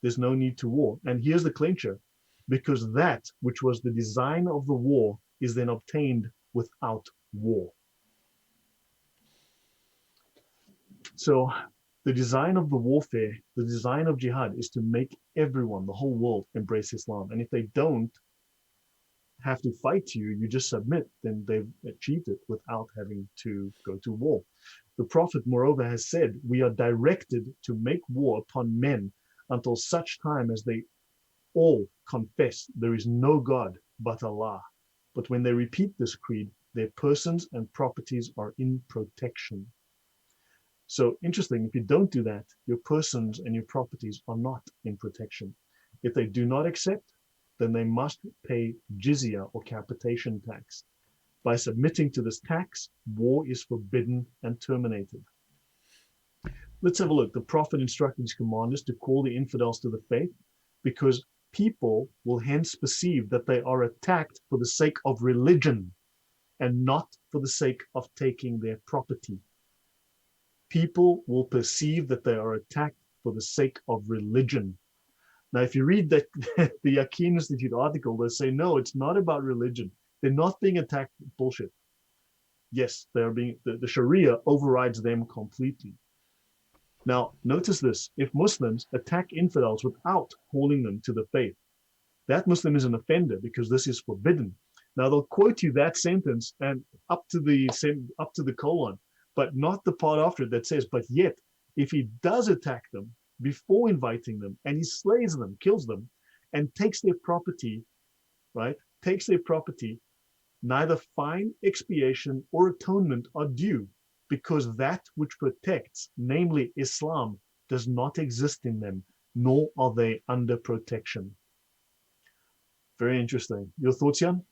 there's no need to war. And here's the clincher, because that which was the design of the war is then obtained without war. So the design of the warfare, the design of jihad is to make everyone, the whole world, embrace Islam. And if they don't have to fight you, you just submit, then they've achieved it without having to go to war. The Prophet, moreover, has said, we are directed to make war upon men until such time as they all confess there is no God but Allah. But when they repeat this creed, their persons and properties are in protection. So interesting, if you don't do that, your persons and your properties are not in protection. If they do not accept, then they must pay jizya or capitation tax. By submitting to this tax, war is forbidden and terminated. Let's have a look. The Prophet instructed his commanders to call the infidels to the faith because people will hence perceive that they are attacked for the sake of religion and not for the sake of taking their property. People will perceive that they are attacked for the sake of religion. Now, if you read the Yaqeen Institute article, they say, no, it's not about religion. They're not being attacked. Bullshit. Yes, they are being, the Sharia overrides them completely. Now, notice this. If Muslims attack infidels without calling them to the faith, that Muslim is an offender because this is forbidden. Now, they'll quote you that sentence and up to the colon, but not the part after it that says, but yet, if he does attack them before inviting them and he slays them, kills them, and takes their property, right, takes their property, neither fine, expiation, or atonement are due, because that which protects, namely Islam, does not exist in them, nor are they under protection. Very interesting. Your thoughts, Jan?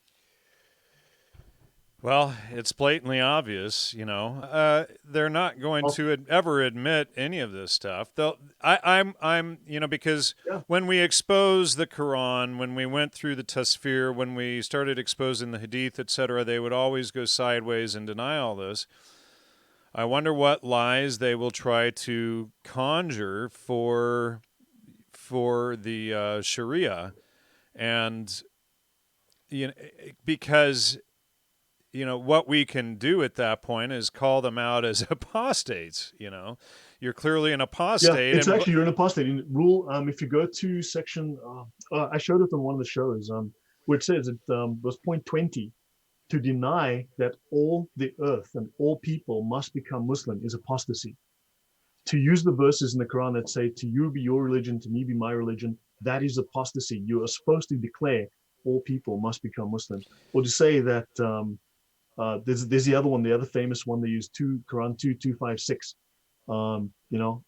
Well, it's blatantly obvious, you know. They're not going to ever admit any of this stuff. I'm, you know, because when we expose the Quran, when we went through the Tafsir, when we started exposing the Hadith, etc., they would always go sideways and deny all this. I wonder what lies they will try to conjure for the Sharia, and you know, because you know, what we can do at that point is call them out as apostates. You know, you're clearly an apostate. Yeah, it's actually, you're an apostate. In rule, if you go to section, I showed it on one of the shows, where it says it was point 20, to deny that all the earth and all people must become Muslim is apostasy. To use the verses in the Quran that say, to you be your religion, to me be my religion, that is apostasy. You are supposed to declare all people must become Muslims. Or to say that, there's the other one, the other famous one they use, Quran 2:256, you know,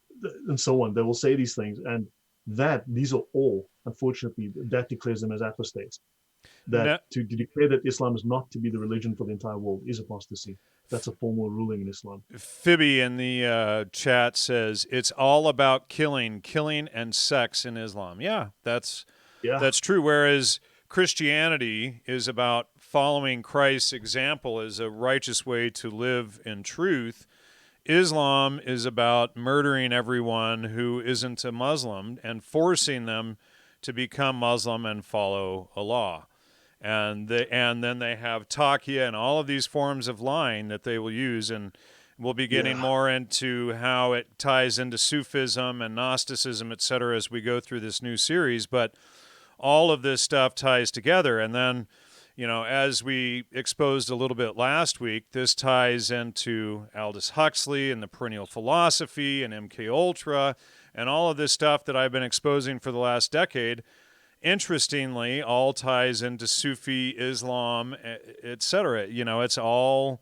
and so on. They will say these things, and these are all, unfortunately, that declares them as apostates. That to declare that Islam is not to be the religion for the entire world is apostasy. That's a formal ruling in Islam. Phoebe in the chat says it's all about killing and sex in Islam. Yeah, that's true. Whereas Christianity is about following Christ's example as a righteous way to live in truth. Islam is about murdering everyone who isn't a Muslim and forcing them to become Muslim and follow Allah. And then they have taqiyya and all of these forms of lying that they will use, and we'll be getting more into how it ties into Sufism and Gnosticism, etc., as we go through this new series. But all of this stuff ties together. And then, you know, as we exposed a little bit last week, this ties into Aldous Huxley and the perennial philosophy and MK Ultra and all of this stuff that I've been exposing for the last decade. Interestingly, all ties into Sufi Islam, etc. You know, it's all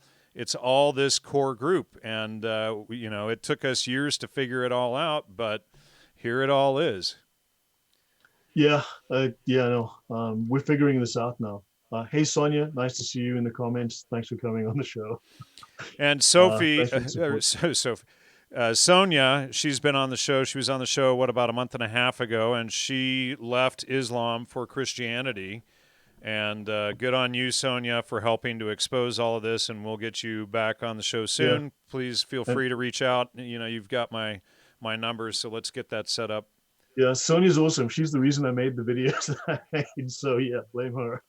this core group, and you know, it took us years to figure it all out, but here it all is. Yeah, no, we're figuring this out now. Hey, Sonia, nice to see you in the comments. Thanks for coming on the show. And Sophie, Sonia, she's been on the show. She was on the show, about a month and a half ago, and she left Islam for Christianity. And good on you, Sonia, for helping to expose all of this, and we'll get you back on the show soon. Yeah. Please feel free to reach out. You know, you've got my numbers, so let's get that set up. Yeah, Sonia's awesome. She's the reason I made the videos that I made. So yeah, blame her.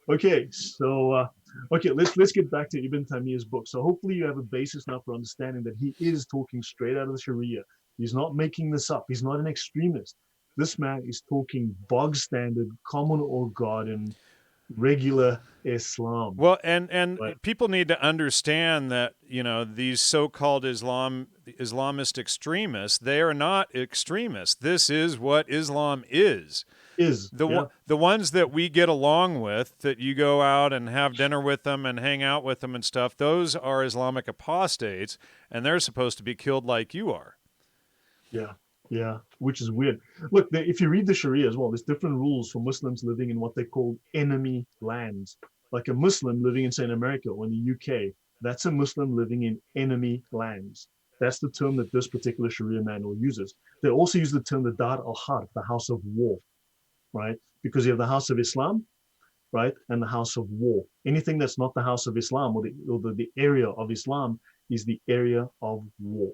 Okay, so okay, let's get back to Ibn Taymiyyah's book. So hopefully you have a basis now for understanding that he is talking straight out of the Sharia. He's not making this up. He's not an extremist. This man is talking bog standard, common or garden, regular Islam, Well, and right? people need to understand that, these so-called Islamist extremists, they are not extremists. This is what Islam is. Yeah, The ones that we get along with, that you go out and have dinner with them and hang out with them and stuff, those are Islamic apostates, and they're supposed to be killed like you are. yeah, yeah, which is weird. Look, if you read the Sharia as well, there's different rules for Muslims living in what they call enemy lands. Like a Muslim living in, say, in America or in the UK, that's a Muslim living in enemy lands. That's the term that this particular Sharia manual uses. They also use the term the Dar al-Harb, the house of war, right? Because you have the house of Islam, right, and the house of war. Anything that's not the house of Islam or the area of Islam is the area of war.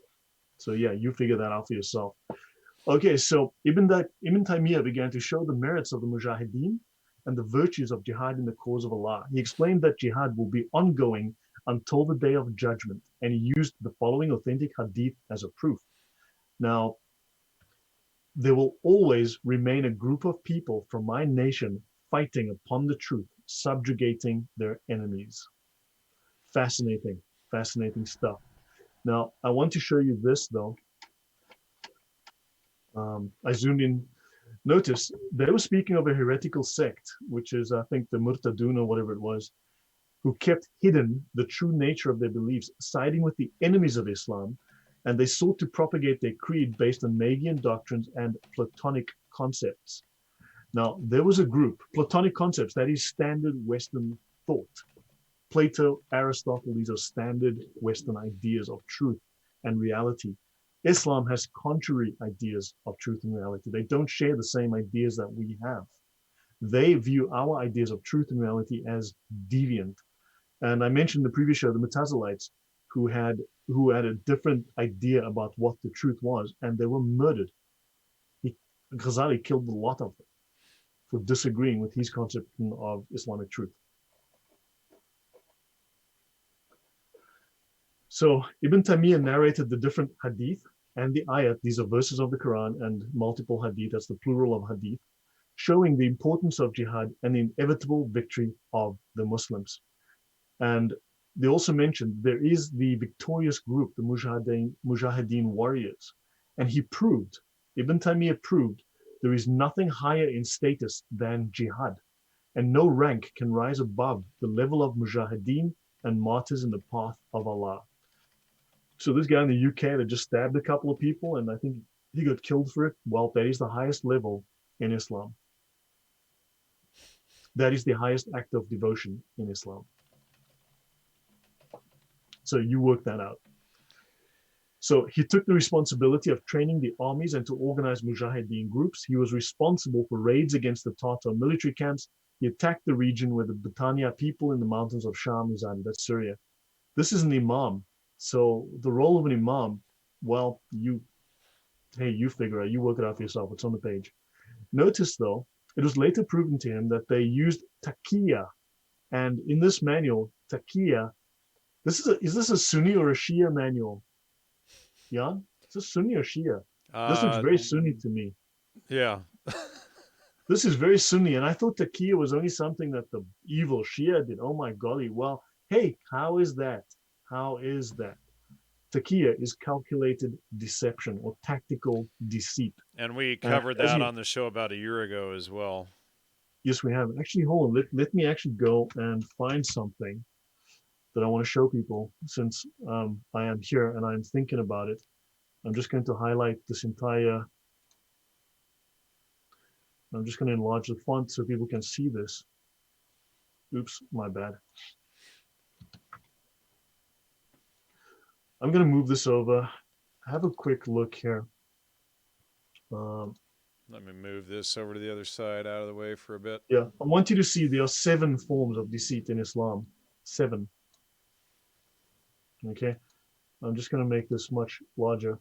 So yeah, you figure that out for yourself. Okay, so Ibn Taymiyyah began to show the merits of the Mujahideen and the virtues of jihad in the cause of Allah. He explained that jihad will be ongoing until the day of judgment, and he used the following authentic hadith as a proof. Now, there will always remain a group of people from my nation fighting upon the truth, subjugating their enemies. Fascinating, fascinating stuff. Now, I want to show you this though. I zoomed in. Notice they were speaking of a heretical sect, which is, I think, the Murtadun or whatever it was, who kept hidden the true nature of their beliefs, siding with the enemies of Islam, and they sought to propagate their creed based on Magian doctrines and Platonic concepts. Now, there was a group, Platonic concepts, that is standard Western thought. Plato, Aristotle, these are standard Western ideas of truth and reality. Islam has contrary ideas of truth and reality. They don't share the same ideas that we have. They view our ideas of truth and reality as deviant. And I mentioned in the previous show the Mutazilites who had a different idea about what the truth was, and they were murdered. Ghazali killed a lot of them for disagreeing with his conception of Islamic truth. So Ibn Taymiyyah narrated the different hadith and the ayat, these are verses of the Quran and multiple hadith, that's the plural of hadith, showing the importance of jihad and the inevitable victory of the Muslims. And they also mentioned there is the victorious group, the Mujahideen warriors. And he proved, Ibn Taymiyyah proved, there is nothing higher in status than jihad, and no rank can rise above the level of Mujahideen and martyrs in the path of Allah. So this guy in the UK that just stabbed a couple of people, and I think he got killed for it, well, that is the highest level in Islam. That is the highest act of devotion in Islam. So you work that out. So he took the responsibility of training the armies and to organize Mujahideen groups. He was responsible for raids against the Tatar military camps. He attacked the region where the Batania people in the mountains of Sham resided, that's Syria. This is an imam. So the role of an imam, well, you figure out, you work it out for yourself. It's on the page. Notice though, it was later proven to him that they used taqiyya. And in this manual, taqiyya, is this a Sunni or a Shia manual? Yeah, is this Sunni or Shia? This looks very Sunni to me. Yeah. This is very Sunni, and I thought taqiyya was only something that the evil Shia did. Oh my golly, well, hey, how is that? How is that? Taqiyya is calculated deception or tactical deceit. And we covered that on the show about a year ago as well. Yes, we have. Actually, hold on. Let me actually go and find something that I want to show people since I am here and I'm thinking about it. I'm just going to highlight this entire, I'm just going to enlarge the font so people can see this. Oops, my bad. I'm going to move this over. Have a quick look here. Let me move this over to the other side out of the way for a bit. Yeah, I want you to see there are 7 forms of deceit in Islam. 7. Okay, I'm just going to make this much larger.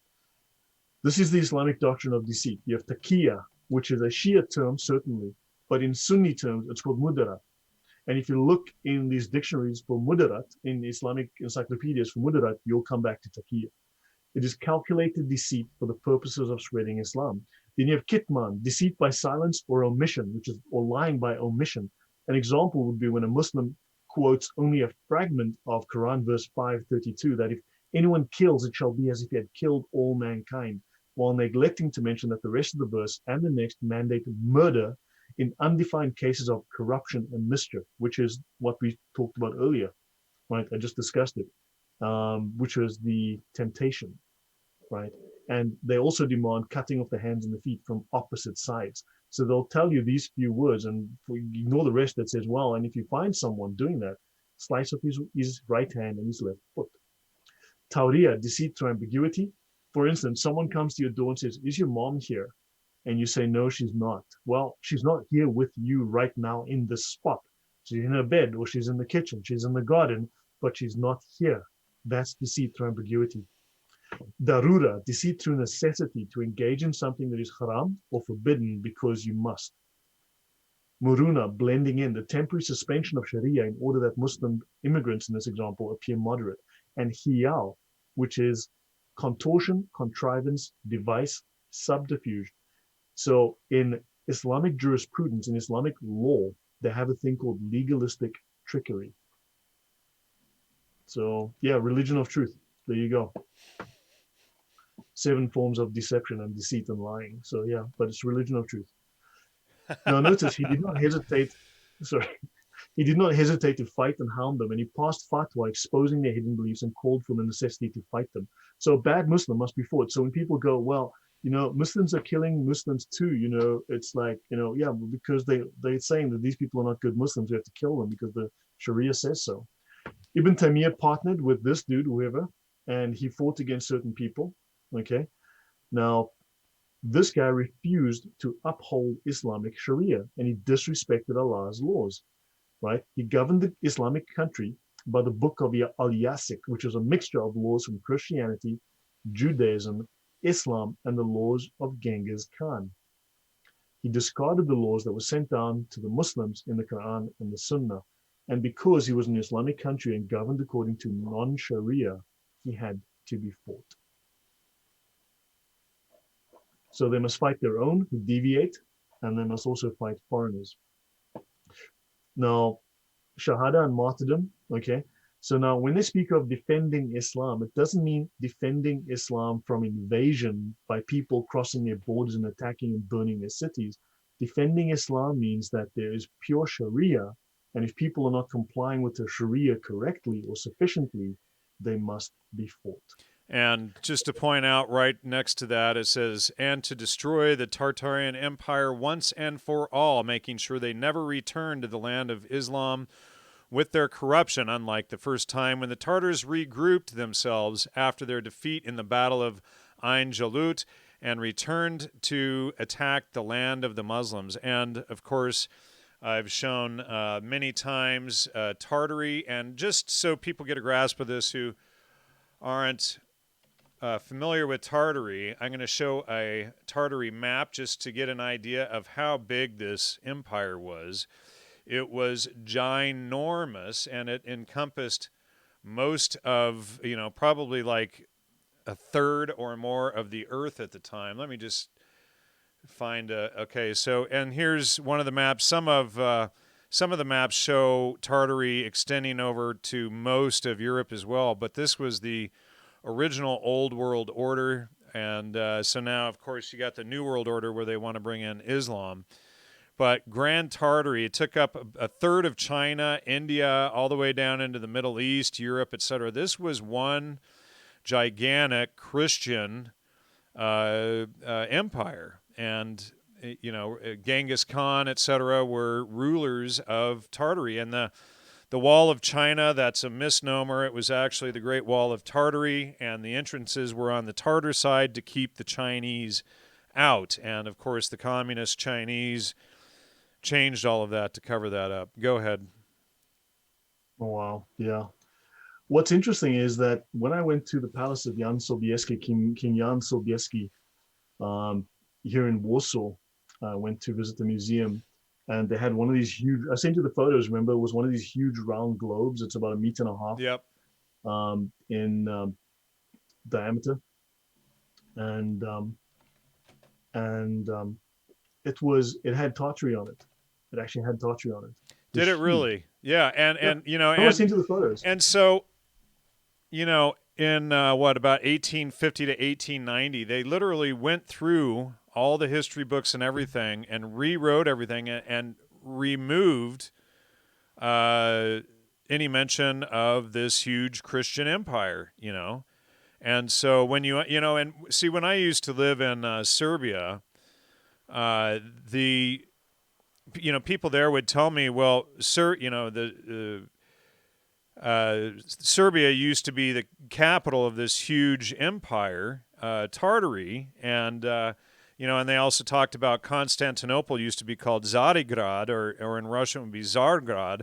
This is the Islamic doctrine of deceit. You have taqiyya, which is a Shia term, certainly, but in Sunni terms, it's called mudarat. And if you look in these dictionaries for mudarat, in Islamic encyclopedias for mudarat, you'll come back to taqiyya. It is calculated deceit for the purposes of spreading Islam. Then you have kitman, deceit by silence or omission, or lying by omission. An example would be when a Muslim quotes only a fragment of Quran verse 532, that if anyone kills, it shall be as if he had killed all mankind, while neglecting to mention that the rest of the verse and the next mandate murder in undefined cases of corruption and mischief, which is what we talked about earlier, right? I just discussed it, which was the temptation, right? And they also demand cutting off the hands and the feet from opposite sides. So they'll tell you these few words and ignore the rest that says, well, and if you find someone doing that, slice off his right hand and his left foot. Tawriya, deceit through ambiguity. For instance, someone comes to your door and says, is your mom here? And you say, no, she's not. Well, she's not here with you right now in this spot. She's in her bed, or she's in the kitchen, she's in the garden, but she's not here. That's deceit through ambiguity. Darura, deceit through necessity, to engage in something that is haram or forbidden because you must. Muruna, blending in, the temporary suspension of Sharia in order that Muslim immigrants, in this example, appear moderate. And hiyal, which is contortion, contrivance, device, subterfuge. So in Islamic jurisprudence, in Islamic law, they have a thing called legalistic trickery. So yeah, religion of truth. There you go. 7 forms of deception and deceit and lying. So yeah, but it's religion of truth. Now notice he did not hesitate. Sorry, he did not hesitate to fight and hound them, and he passed fatwa exposing their hidden beliefs and called for the necessity to fight them. So a bad Muslim must be fought. So when people go, well, Muslims are killing Muslims too, it's like, yeah, because they're saying that these people are not good Muslims, we have to kill them because the Sharia says so. Ibn Taymiyyah partnered with this dude, whoever, and he fought against certain people. Okay. Now, this guy refused to uphold Islamic Sharia and he disrespected Allah's laws, right? He governed the Islamic country by the book of Al-Yasik, which is a mixture of laws from Christianity, Judaism, Islam, and the laws of Genghis Khan. He discarded the laws that were sent down to the Muslims in the Quran and the Sunnah. And because he was an Islamic country and governed according to non-Sharia, he had to be fought. So they must fight their own who deviate, and they must also fight foreigners. Now, Shahada and martyrdom, okay? So now when they speak of defending Islam, it doesn't mean defending Islam from invasion by people crossing their borders and attacking and burning their cities. Defending Islam means that there is pure Sharia, and if people are not complying with the Sharia correctly or sufficiently, they must be fought. And just to point out right next to that, it says, and to destroy the Tartarian Empire once and for all, making sure they never return to the land of Islam with their corruption, unlike the first time when the Tartars regrouped themselves after their defeat in the Battle of Ain Jalut and returned to attack the land of the Muslims. And, of course, I've shown many times Tartary, and just so people get a grasp of this who aren't familiar with Tartary, I'm going to show a Tartary map just to get an idea of how big this empire was. It was ginormous, and it encompassed most of, probably like a third or more of the earth at the time. Let me just find okay, so, and here's one of the maps. Some of the maps show Tartary extending over to most of Europe as well, but this was the original Old World Order, and so now, of course, you got the New World Order where they want to bring in Islam. But Grand Tartary, it took up a third of China, India, all the way down into the Middle East, Europe, etc. This was one gigantic Christian empire, and Genghis Khan, etc., were rulers of Tartary, and the Wall of China, that's a misnomer. It was actually the Great Wall of Tartary, and the entrances were on the Tartar side to keep the Chinese out. And, of course, the communist Chinese changed all of that to cover that up. Go ahead. Oh, wow. Yeah. What's interesting is that when I went to the palace of Jan Sobieski, King Jan Sobieski, here in Warsaw, I went to visit the museum, and they had one of these huge, I sent you the photos, remember? It was one of these huge round globes. It's about 1.5 meters Yep. in diameter. And it had Tartary on it. It actually had Tartary on it. Did was it huge. really? Yeah, Yeah, and you know, I was into the photos. and so you know, in what about 1850 to 1890, they literally went through all the history books and everything and rewrote everything and removed uh, any mention of this huge Christian empire. You know, and so when you know, and see, when I used to live in Serbia, the people there would tell me, well, sir, the Serbia used to be the capital of this huge empire, Tartary, and and they also talked about Constantinople used to be called Zarigrad, or in Russian would be Tsargrad,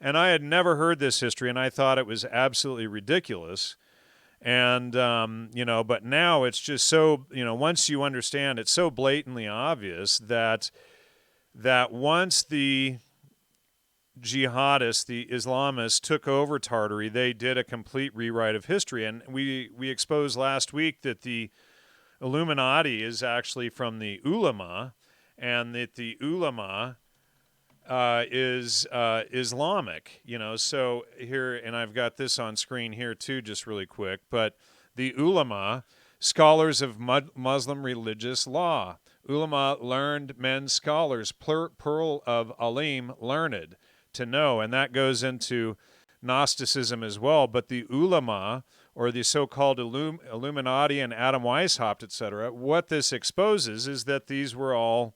and I had never heard this history, and I thought it was absolutely ridiculous. And but now it's just so once you understand, it's so blatantly obvious that once the jihadists, the Islamists, took over Tartary, they did a complete rewrite of history. And we exposed last week that the Illuminati is actually from the ulama, and that the ulama is Islamic. So here, and I've got this on screen here too, just really quick. But the ulama, scholars of Muslim religious law. Ulama, learned men, scholars, plural of alim, learned, to know, and that goes into Gnosticism as well. But the ulama, or the so-called Illuminati and Adam Weishaupt, etc., what this exposes is that these were all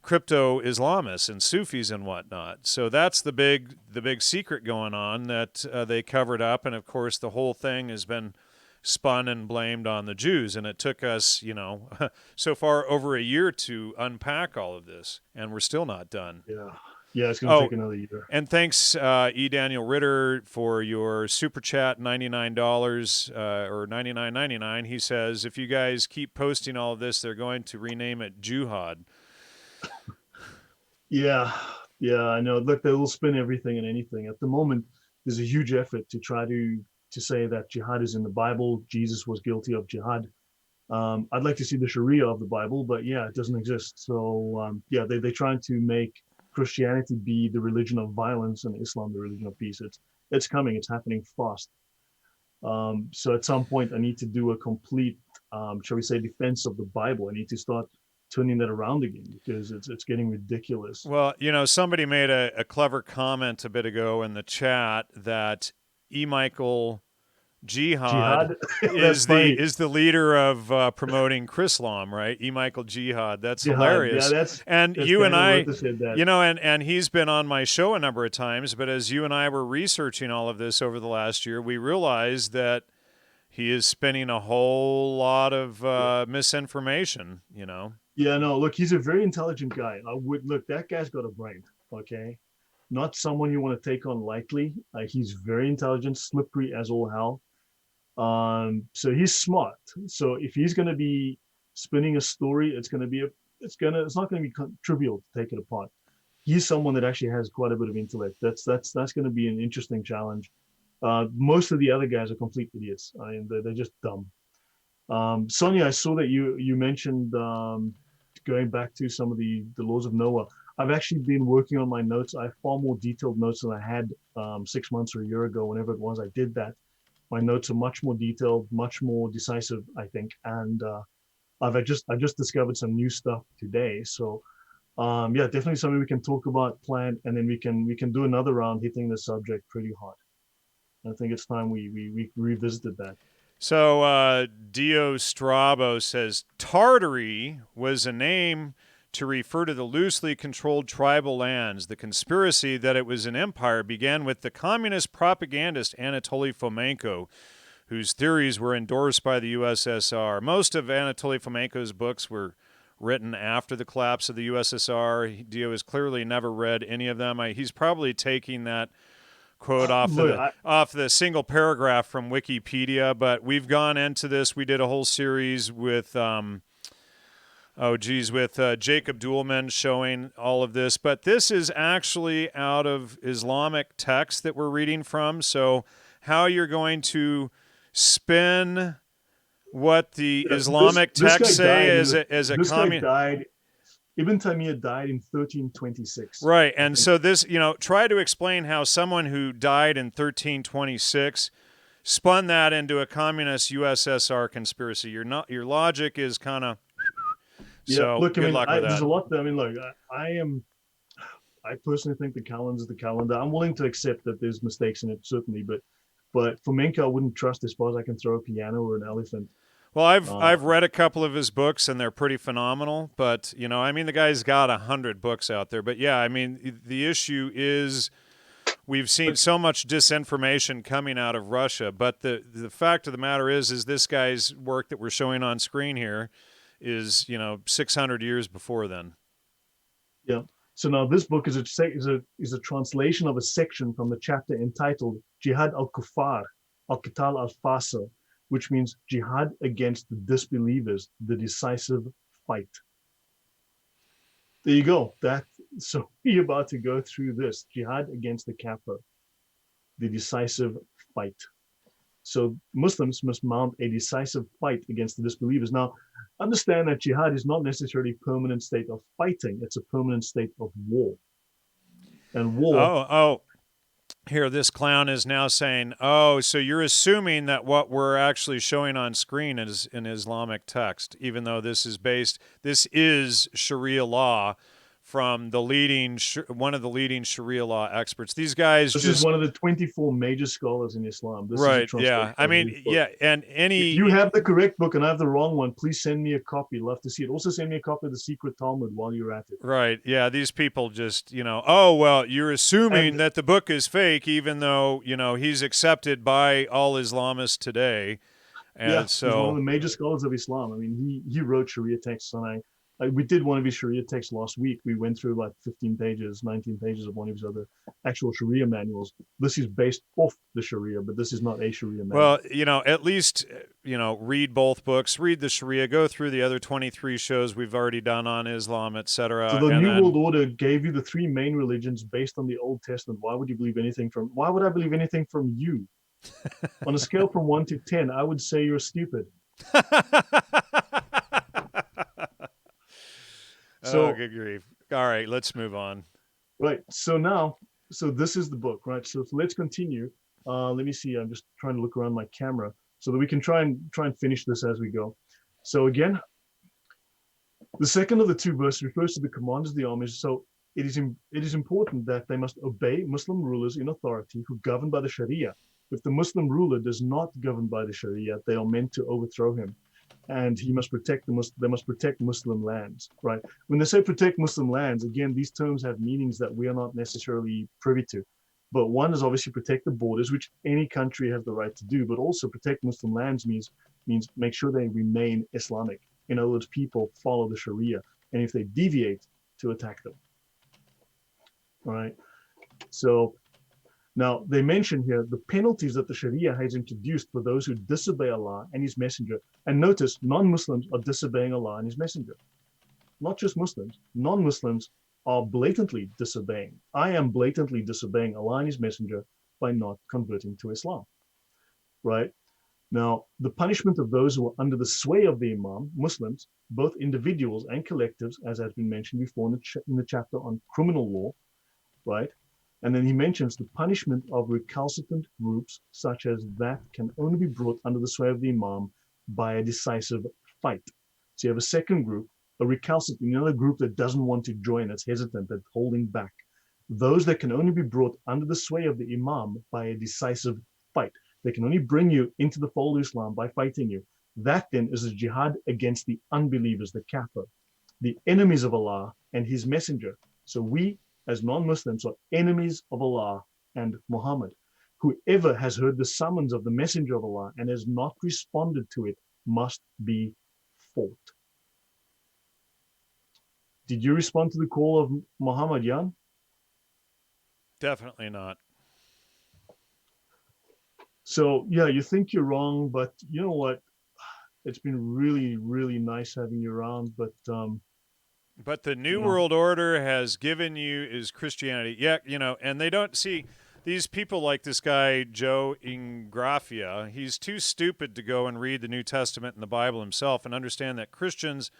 crypto-Islamists and Sufis and whatnot. So that's the big secret going on that they covered up, and of course the whole thing has been spun and blamed on the Jews, and it took us, so far over a year to unpack all of this, and we're still not done. Yeah, it's going to take another year. And thanks, E. Daniel Ritter, for your super chat, $99 or $99.99. He says, if you guys keep posting all of this, they're going to rename it Jihad. Yeah, I know. Look, they will spin everything and anything. At the moment, there's a huge effort to try to say that jihad is in the Bible. Jesus was guilty of jihad. I'd like to see the Sharia of the Bible, but yeah, it doesn't exist. So they're trying to make Christianity be the religion of violence and Islam the religion of peace. It's coming. It's happening fast. So at some point, I need to do a complete, shall we say, defense of the Bible. I need to start turning that around again, because it's getting ridiculous. Well, somebody made a clever comment a bit ago in the chat that Michael Jihad is the leader of promoting Chrislam, right? Michael Jihad. That's hilarious. Yeah, and that's you and I, and he's been on my show a number of times. But as you and I were researching all of this over the last year, we realized that he is spinning a whole lot of misinformation. Yeah, no, look, he's a very intelligent guy. Look, that guy's got a brain, okay? Not someone you want to take on lightly. He's very intelligent, slippery as all hell. So he's smart. So if he's going to be spinning a story, it's not going to be trivial to take it apart. He's someone that actually has quite a bit of intellect. That's going to be an interesting challenge. Most of the other guys are complete idiots. I mean, they're just dumb. Sonia, I saw that you mentioned going back to some of the laws of Noah. I've actually been working on my notes. I have far more detailed notes than I had 6 months or a year ago, whenever it was I did that. My notes are much more detailed, much more decisive, I think. And I just discovered some new stuff today. So definitely something we can talk about, plan, and then we can do another round hitting the subject pretty hard. I think it's time we revisited that. So Dio Strabo says Tartary was a name to refer to the loosely controlled tribal lands. The conspiracy that it was an empire began with the communist propagandist Anatoly Fomenko, whose theories were endorsed by the USSR. Most of Anatoly Fomenko's books were written after the collapse of the USSR. Dio has clearly never read any of them. He's probably taking that quote off the single paragraph from Wikipedia, but we've gone into this. We did a whole series with Jacob Dulman showing all of this, but this is actually out of Islamic text that we're reading from. So how you're going to spin what the Islamic texts say as a communist? Ibn Taymiyyah died in 1326. Right. And so this, try to explain how someone who died in 1326 spun that into a communist USSR conspiracy. Your logic is kind of Yeah, so look, I good mean, luck with there's that. a lot that, I mean, look, I personally think the calendar is the calendar. I'm willing to accept that there's mistakes in it, certainly, but for Menka, I wouldn't trust as far as I can throw a piano or an elephant. Well, I've Um, read a couple of his books and they're pretty phenomenal. But I mean, the guy's got 100 books out there. But yeah, I mean, the issue is we've seen but so much disinformation coming out of Russia. But the fact of the matter is this guy's work that we're showing on screen here is 600 years before then. yeah. So now this book is a translation of a section from the chapter entitled Jihad al-Kuffar, al-Qital al-Fasir, which means jihad against the disbelievers, the decisive fight. There you go. So we're about to go through this jihad against the kafir, the decisive fight. So Muslims must mount a decisive fight against the disbelievers. Now, understand that jihad is not necessarily a permanent state of fighting; it's a permanent state of war. And war, Oh, here, this clown is now saying, oh, so you're assuming that what we're actually showing on screen is an Islamic text, even though this is Sharia law from one of the leading Sharia law experts. These guys this is just, one of the 24 major scholars in Islam. This is a right, yeah. translation I of mean, his book. yeah, and If you have the correct book and I have the wrong one, please send me a copy. Love to see it. Also, send me a copy of the Secret Talmud while you're at it. right, yeah, these people just, oh, well, you're assuming And that the book is fake, even though, he's accepted by all Islamists today. yeah, And he's one of so, the major scholars of Islam. I mean, he wrote Sharia texts, and we did one of his Sharia texts last week. We went through like 15 pages, 19 pages of one of his other actual Sharia manuals. This is based off the Sharia, but this is not a Sharia well, manual. at least, read both books, read the Sharia, go through the other 23 shows we've already done on Islam, So etc. the And New World then, Order gave you the three main religions based on the Old Testament. Why would I believe anything from you? On a scale from 1 to 10, I would say you're stupid. oh, So good grief. All right, let's move on. right. So this is the book, right? So let's continue. Let me see. I'm just trying to look around my camera so that we can try and finish this as we go. So again, the second of the two verses refers to the commanders of the armies. So it is important that they must obey Muslim rulers in authority who govern by the Sharia. If the Muslim ruler does not govern by the Sharia, they are meant to overthrow him, and he must protect they must protect Muslim lands, right? When they say protect Muslim lands, again, these terms have meanings that we are not necessarily privy to. But one is obviously protect the borders, which any country has the right to do, but also protect Muslim lands means make sure they remain Islamic. In other words, people follow the Sharia, and if they deviate, to attack them. All right. So now, they mention here the penalties that the Sharia has introduced for those who disobey Allah and His Messenger. And notice, non-Muslims are disobeying Allah and His Messenger. Not just Muslims. Non-Muslims are blatantly disobeying. I am blatantly disobeying Allah and His Messenger by not converting to Islam. Right? Now, the punishment of those who are under the sway of the Imam, Muslims, both individuals and collectives, as has been mentioned before in the chapter on criminal law, right? And then he mentions the punishment of recalcitrant groups such as that can only be brought under the sway of the Imam by a decisive fight. So you have a second group, a recalcitrant, another group that doesn't want to join, that's hesitant, that's holding back. Those that can only be brought under the sway of the Imam by a decisive fight. They can only bring you into the fold of Islam by fighting you. That then is a jihad against the unbelievers, the kafir, the enemies of Allah and His Messenger. So we as non-Muslims are enemies of Allah and Muhammad. Whoever has heard the summons of the Messenger of Allah and has not responded to it must be fought. Did you respond to the call of Muhammad, Jan? Definitely not. So yeah, you think you're wrong, but you know what? It's been really, really nice having you around. But the You New know, World Order has given you is Christianity. Yeah, and they don't see these people like this guy, Joe Ingrafia. He's too stupid to go and read the New Testament and the Bible himself and understand that Christians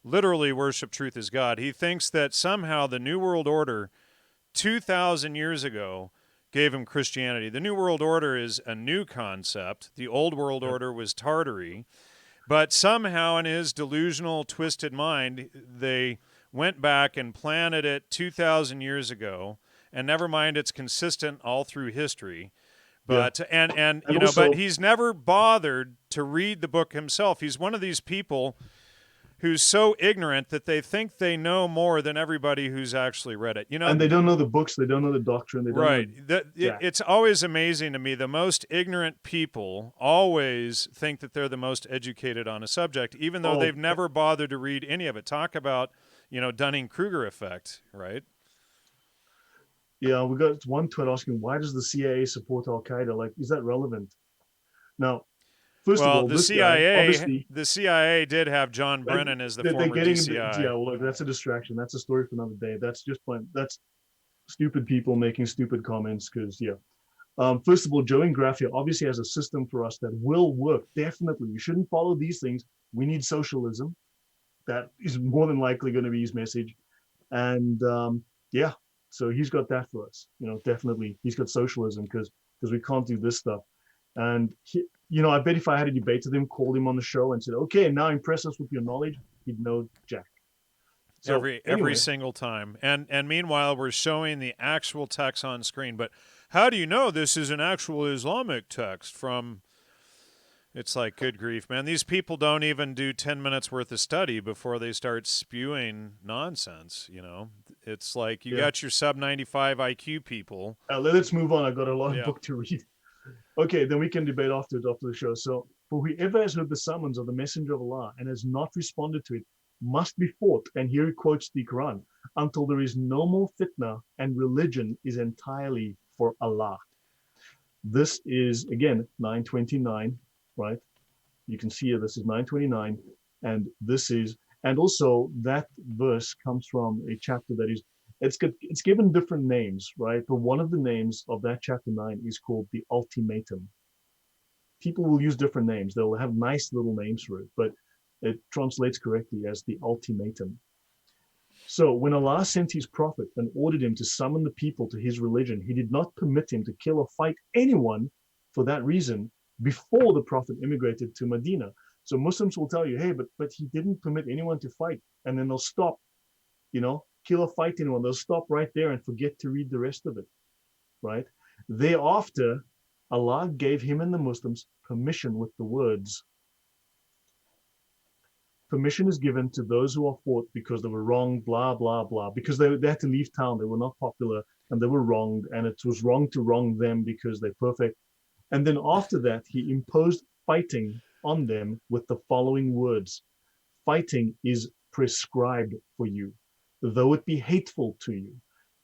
literally worship truth as God. He thinks that somehow the New World Order 2,000 years ago gave him Christianity. The New World Order is a new concept. The Old World Yep. Order was Tartary. But somehow in his delusional, twisted mind, they went back and planted it 2,000 years ago. And never mind, it's consistent all through history. Yeah. But and And but also, he's never bothered to read the book himself. He's one of these people who's so ignorant that they think they know more than everybody who's actually read it. and they don't know the books, they don't know the doctrine, they don't know Right. jack. It's always amazing to me. The most ignorant people always think that they're the most educated on a subject, even though Oh, they've never bothered to read any of it. Talk about, Dunning-Kruger effect, right? yeah, we got one tweet asking, why does the CIA support Al Qaeda? Like, is that relevant? Now, first of Well, all, this guy, obviously, the CIA did have John and Brennan as the they're former getting into, yeah, DCI. well, look, that's a distraction. That's a story for another day. That's just plain, that's stupid people making stupid comments because, yeah. First of all, Joe Ingraffia obviously has a system for us that will work. Definitely. We shouldn't follow these things. We need socialism. That is more than likely going to be his message. And yeah, so he's got that for us. Definitely he's got socialism because we can't do this stuff. And I bet if I had a debate with him, called him on the show and said, okay, now impress us with your knowledge, he'd know jack. So Every anyway, single time. And meanwhile we're showing the actual text on screen. But how do you know this is an actual Islamic text from It's like, good grief, man. These people don't even do 10 minutes worth of study before they start spewing nonsense, It's like you yeah. got your sub 95 IQ people. Let's move on. I've got a lot of Yeah. book to read. Okay, then we can debate after the show. So, for whoever has heard the summons of the Messenger of Allah and has not responded to it must be fought, and here he quotes the Quran, until there is no more fitna and religion is entirely for Allah. This is, again, 929, right? You can see here, this is 929, and and also that verse comes from a chapter that is, it's given different names, right? But one of the names of that chapter 9 is called the ultimatum. People will use different names. They'll have nice little names for it, but it translates correctly as the ultimatum. So when Allah sent his prophet and ordered him to summon the people to his religion, he did not permit him to kill or fight anyone for that reason before the prophet immigrated to Medina. So Muslims will tell you, hey, but he didn't permit anyone to fight, and then they'll stop, kill or fight anyone. They'll stop right there and forget to read the rest of it, right? Thereafter, Allah gave him and the Muslims permission with the words, permission is given to those who are fought because they were wrong, blah, blah, blah, because they had to leave town. They were not popular and they were wronged, and it was wrong to wrong them because they're perfect. And then after that, he imposed fighting on them with the following words. Fighting is prescribed for you, though it be hateful to you.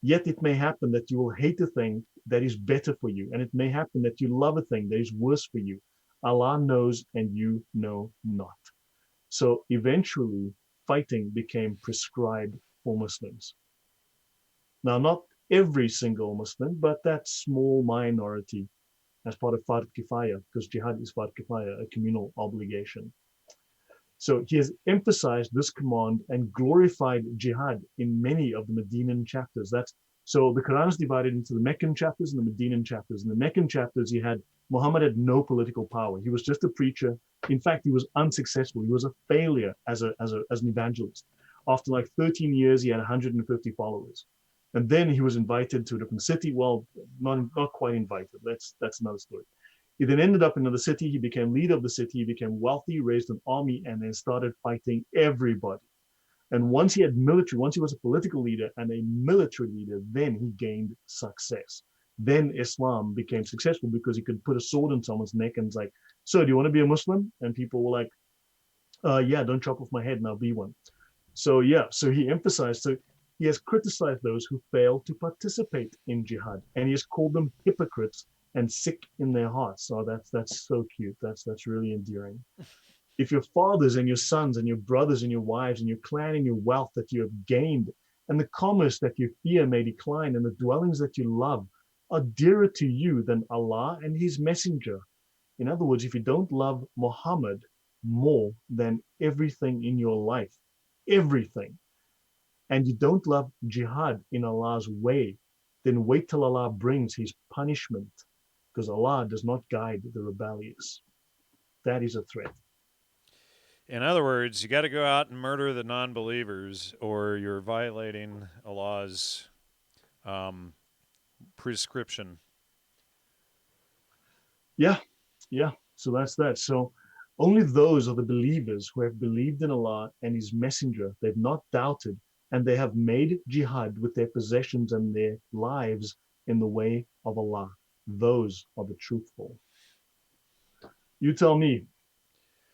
Yet it may happen that you will hate a thing that is better for you, and it may happen that you love a thing that is worse for you. Allah knows and you know not. So eventually, fighting became prescribed for Muslims. Now, not every single Muslim, but that small minority as part of Fard Kifaya, because jihad is Fard Kifaya, a communal obligation. So he has emphasized this command and glorified jihad in many of the Medinan chapters. So the Quran is divided into the Meccan chapters and the Medinan chapters. In the Meccan chapters, Muhammad had no political power. He was just a preacher. In fact, he was unsuccessful. He was a failure as an evangelist. After like 13 years, he had 150 followers. And then he was invited to a different city. Well, not quite invited. That's another story. He then ended up in another city. He became leader of the city. He became wealthy, raised an army, and then started fighting everybody. And once he was a political leader and a military leader, then he gained success. Then Islam became successful because he could put a sword in someone's neck and it's like, so do you want to be a Muslim? And people were like, yeah, don't chop off my head and I'll be one. So yeah, so he has criticized those who fail to participate in jihad, and he has called them hypocrites and sick in their hearts. So that's so cute. That's really endearing. If your fathers and your sons and your brothers and your wives and your clan and your wealth that you have gained and the commerce that you fear may decline and the dwellings that you love are dearer to you than Allah and his messenger. In other words, if you don't love Muhammad more than everything in your life, everything, and you don't love jihad in Allah's way, then wait till Allah brings his punishment, because Allah does not guide the rebellious. That is a threat. In other words, you got to go out and murder the non-believers, or you're violating Allah's um, prescription. Yeah, yeah. So that's that. So only those are the believers who have believed in Allah and his messenger. They've not doubted, and they have made jihad with their possessions and their lives in the way of Allah. Those are the truthful. You tell me,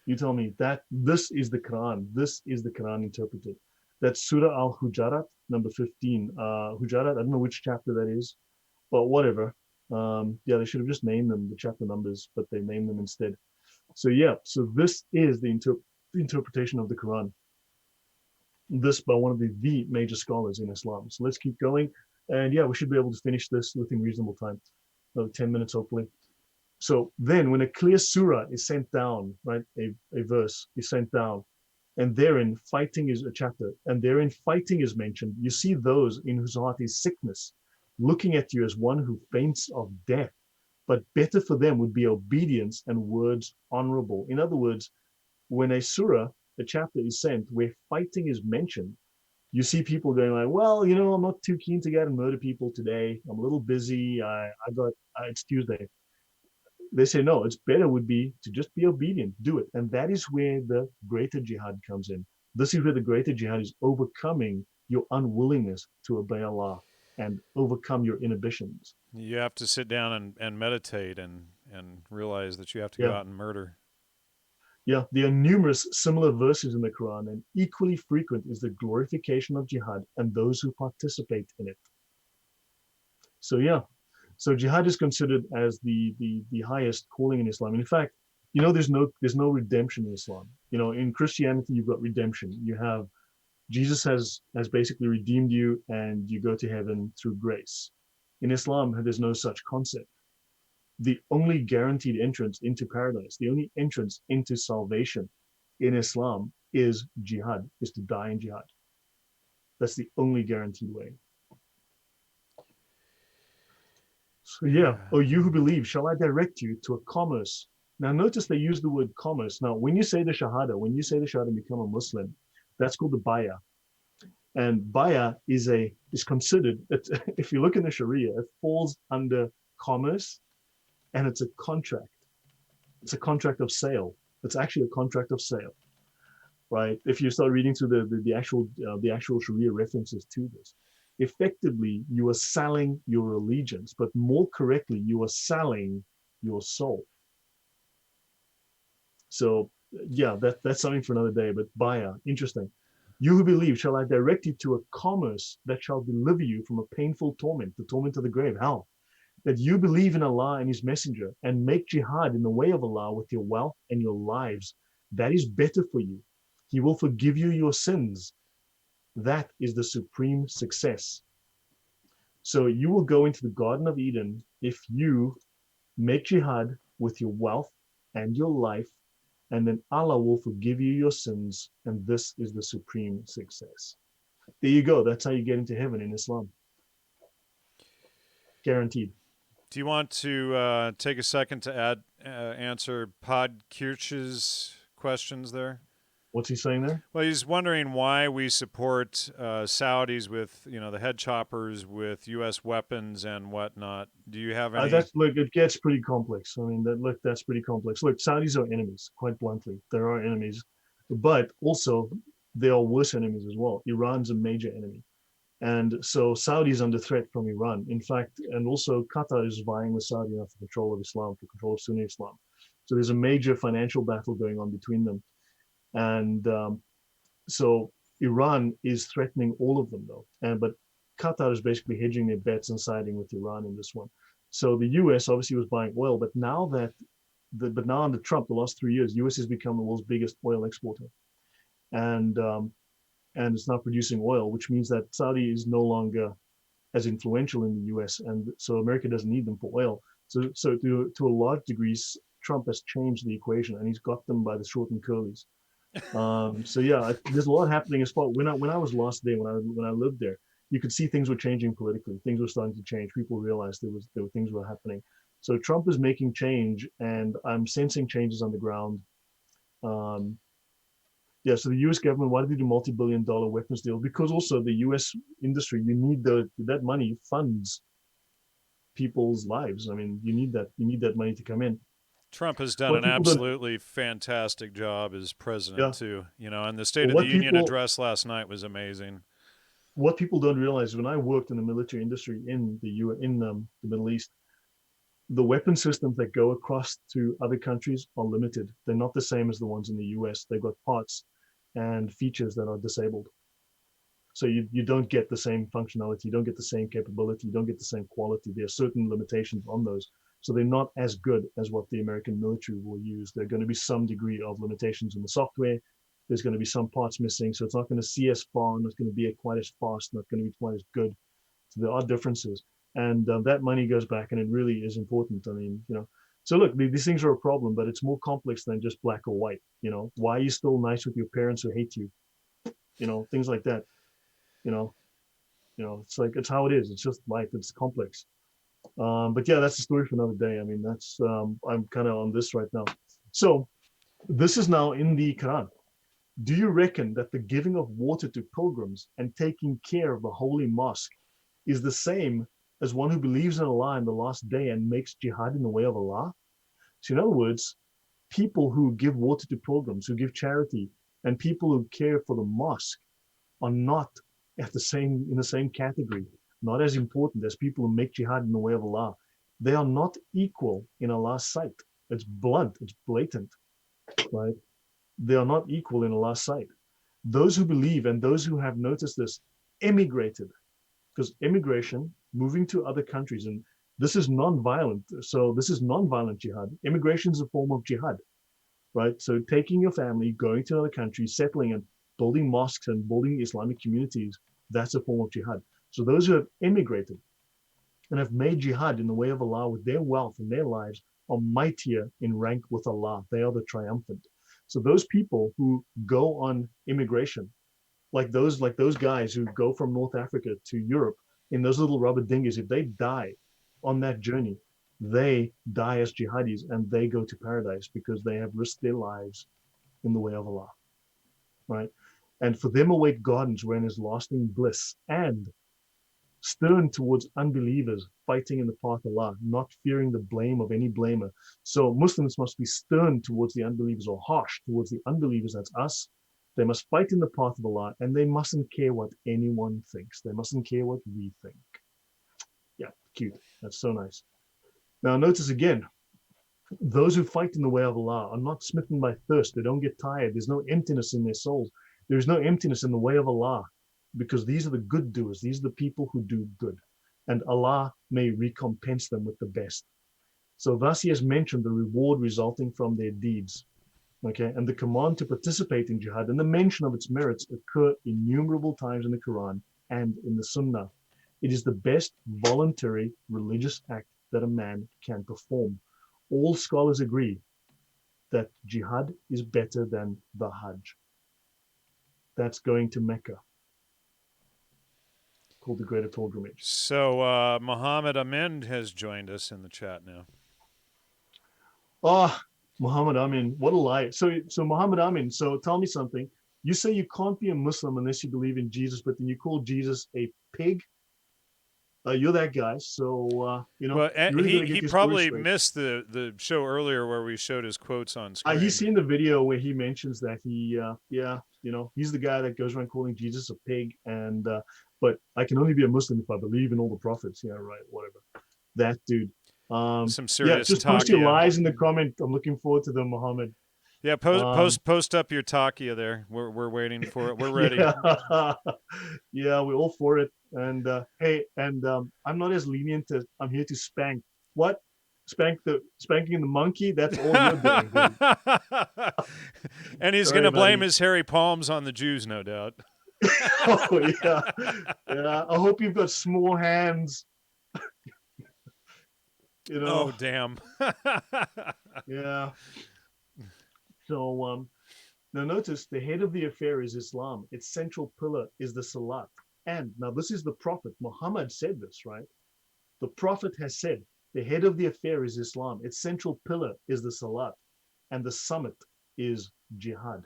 you tell me that this is the Quran. This is the Quran interpreted. That's Surah Al-Hujarat, number 15. Hujarat, I don't know which chapter that is, but whatever. Yeah, they should have just named them the chapter numbers, but they named them instead. So yeah, so this is the interpretation of the Quran. This by one of the major scholars in Islam. So let's keep going. And yeah, we should be able to finish this within reasonable time. Another 10 minutes, hopefully. So then when a clear surah is sent down, right, a verse is sent down, and therein fighting is a chapter, and therein fighting is mentioned, you see those in whose heart is sickness, looking at you as one who faints of death. But better for them would be obedience and words honorable. In other words, when a surah, a chapter is sent where fighting is mentioned, you see people going like, well, I'm not too keen to get and murder people today. I'm a little busy. It's Tuesday. They say, no, it's better would be to just be obedient, do it. And that is where the greater jihad comes in. This is where the greater jihad is overcoming your unwillingness to obey Allah and overcome your inhibitions. You have to sit down and meditate and realize that you have to go Yeah. out and murder. Yeah, there are numerous similar verses in the Quran, and equally frequent is the glorification of jihad and those who participate in it. So yeah, so jihad is considered as the highest calling in Islam. And in fact, there's no redemption in Islam. In Christianity you've got redemption. You have Jesus has basically redeemed you, and you go to heaven through grace. In Islam, there's no such concept. The only guaranteed entrance into paradise, the only entrance into salvation in Islam is jihad, is to die in jihad. That's the only guaranteed way. So yeah, oh, you who believe, shall I direct you to a commerce? Now notice they use the word commerce. Now, when you say the Shahada and become a Muslim, that's called the Bayah. And Bayah is considered, if you look in the Sharia, it falls under commerce, and it's a contract. It's a contract of sale. It's actually a contract of sale, right? If you start reading through the actual Sharia references to this, effectively you are selling your allegiance, but more correctly, you are selling your soul. So yeah, that's something for another day. But Bayah, interesting. You who believe, shall I direct you to a commerce that shall deliver you from a painful torment, the torment of the grave, hell. That you believe in Allah and his messenger and make jihad in the way of Allah with your wealth and your lives. That is better for you. He will forgive you your sins. That is the supreme success. So you will go into the Garden of Eden if you make jihad with your wealth and your life, and then Allah will forgive you your sins, and this is the supreme success. There you go. That's how you get into heaven in Islam. Guaranteed. Do you want to take a second to answer Pod Kirch's questions there? What's he saying there? Well, he's wondering why we support Saudis with, the head choppers with U.S. weapons and whatnot. Do you have any? Look, it gets pretty complex. I mean, that's pretty complex. Look, Saudis are enemies, quite bluntly. There are enemies, but also there are worse enemies as well. Iran's a major enemy. And so Saudi is under threat from Iran. In fact, and also Qatar is vying with Saudi for control of Islam, for control of Sunni Islam. So there's a major financial battle going on between them. And so Iran is threatening all of them, though. But Qatar is basically hedging their bets and siding with Iran in this one. So the U.S. obviously was buying oil, but now under Trump, the last 3 years, U.S. has become the world's biggest oil exporter. And it's not producing oil, which means that Saudi is no longer as influential in the U.S. And so America doesn't need them for oil. So to a large degree, Trump has changed the equation, and he's got them by the short and curlies. So yeah, there's a lot happening as far when I was last there, when I lived there, you could see things were changing politically. Things were starting to change. People realized there were things were happening. So Trump is making change, and I'm sensing changes on the ground. Um, yeah, so the U.S. government, why did they do multi-billion-dollar weapons deal? Because also the U.S. industry, you need that money funds people's lives. I mean, you need that money to come in. Trump has done What an people don't, absolutely fantastic job as president yeah, too. And the State but of the Union address last night was amazing. what people don't realize is when I worked in the military industry in the Middle East, the weapon systems that go across to other countries are limited. They're not the same as the ones in the US. They've got parts and features that are disabled. So you don't get the same functionality, you don't get the same capability, you don't get the same quality. There are certain limitations on those. So they're not as good as what the American military will use. There are going to be some degree of limitations in the software. There's going to be some parts missing. So it's not going to see as far, not going to be quite as fast, not going to be quite as good. So there are differences. And that money goes back, and it really is important. I mean, so look, these things are a problem, but it's more complex than just black or white. Why are you still nice with your parents who hate you? Things like that. You know, it's like it's how it is. It's just life. It's complex. But yeah, that's a story for another day. I mean, that's I'm kind of on this right now. So this is now in the Quran. Do you reckon that the giving of water to pilgrims and taking care of the holy mosque is the same as one who believes in Allah in the last day and makes jihad in the way of Allah? So, in other words, people who give water to pilgrims, who give charity, and people who care for the mosque are not in the same category, not as important as people who make jihad in the way of Allah. They are not equal in Allah's sight. It's blunt, it's blatant, right? They are not equal in Allah's sight. Those who believe and those who have noticed this emigrated, because immigration, moving to other countries, and this is non-violent. So this is non-violent jihad. Immigration is a form of jihad, right? So taking your family, going to another country, settling and building mosques and building Islamic communities, that's a form of jihad. So those who have immigrated and have made jihad in the way of Allah with their wealth and their lives are mightier in rank with Allah. They are the triumphant. So those people who go on immigration, like those guys who go from North Africa to Europe in those little rubber dinghies, if they die on that journey, they die as jihadis and they go to paradise because they have risked their lives in the way of Allah, right? And for them await gardens wherein is lasting bliss, and stern towards unbelievers, fighting in the path of Allah, not fearing the blame of any blamer. So Muslims must be stern towards the unbelievers, or harsh towards the unbelievers, that's us. They must fight in the path of Allah, and they mustn't care what anyone thinks. They mustn't care what we think. Yeah, cute. That's so nice. Now notice again, those who fight in the way of Allah are not smitten by thirst. They don't get tired. There's no emptiness in their souls. There is no emptiness in the way of Allah, because these are the good doers. These are the people who do good. And Allah may recompense them with the best. So thus he has mentioned the reward resulting from their deeds. Okay, and the command to participate in jihad and the mention of its merits occur innumerable times in the Quran and in the Sunnah. It is the best voluntary religious act that a man can perform. All scholars agree that jihad is better than the Hajj. That's going to Mecca, called the Greater Pilgrimage. So Muhammad Amin has joined us in the chat now. Oh, Muhammad Amin, what a lie. So Muhammad Amin, so tell me something. You say you can't be a Muslim unless you believe in Jesus, but then you call Jesus a pig? You're that guy. So, Well, you really got he to get he your story probably straight. missed the show earlier where we showed his quotes on screen. He's seen the video where he mentions that yeah, he's the guy that goes around calling Jesus a pig. But I can only be a Muslim if I believe in all the prophets. Yeah, right, whatever. That dude. Some Yeah, serious just post your takia. lies in the comment. I'm looking forward to them, Muhammad. Yeah, post Um, post post up your takia there. We're waiting for it. We're ready. yeah, yeah, we're all for it. And hey, and I'm not as lenient as I'm here to spank. What? Spanking the monkey? That's all you're doing, dude. And he's going Sorry, to blame buddy. his hairy palms on the Jews, no doubt. Oh yeah, yeah. I hope you've got small hands. You know. Oh, damn. Yeah. So Now notice the head of the affair is Islam. Its central pillar is the Salat. And now this is the Prophet. Muhammad said this, right? The Prophet has said the head of the affair is Islam. Its central pillar is the Salat. And the summit is Jihad.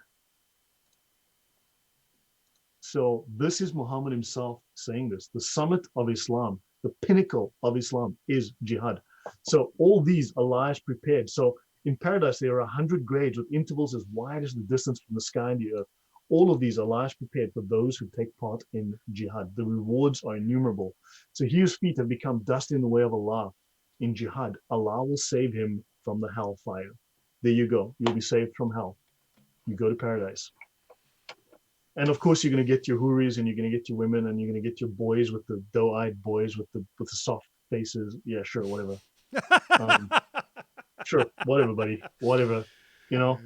So this is Muhammad himself saying this. The summit of Islam, the pinnacle of Islam is Jihad. So all these Allah's prepared. So in paradise, there are 100 grades with intervals as wide as the distance from the sky and the earth. All of these Allah's prepared for those who take part in Jihad. The rewards are innumerable. So he whose feet have become dust in the way of Allah in Jihad, Allah will save him from the hellfire. There you go. You'll be saved from hell. You go to paradise. And of course, you're going to get your huris and you're going to get your women and you're going to get your boys with the doe-eyed boys with the soft faces. Yeah, sure, whatever. Sure, whatever, buddy, whatever. You know,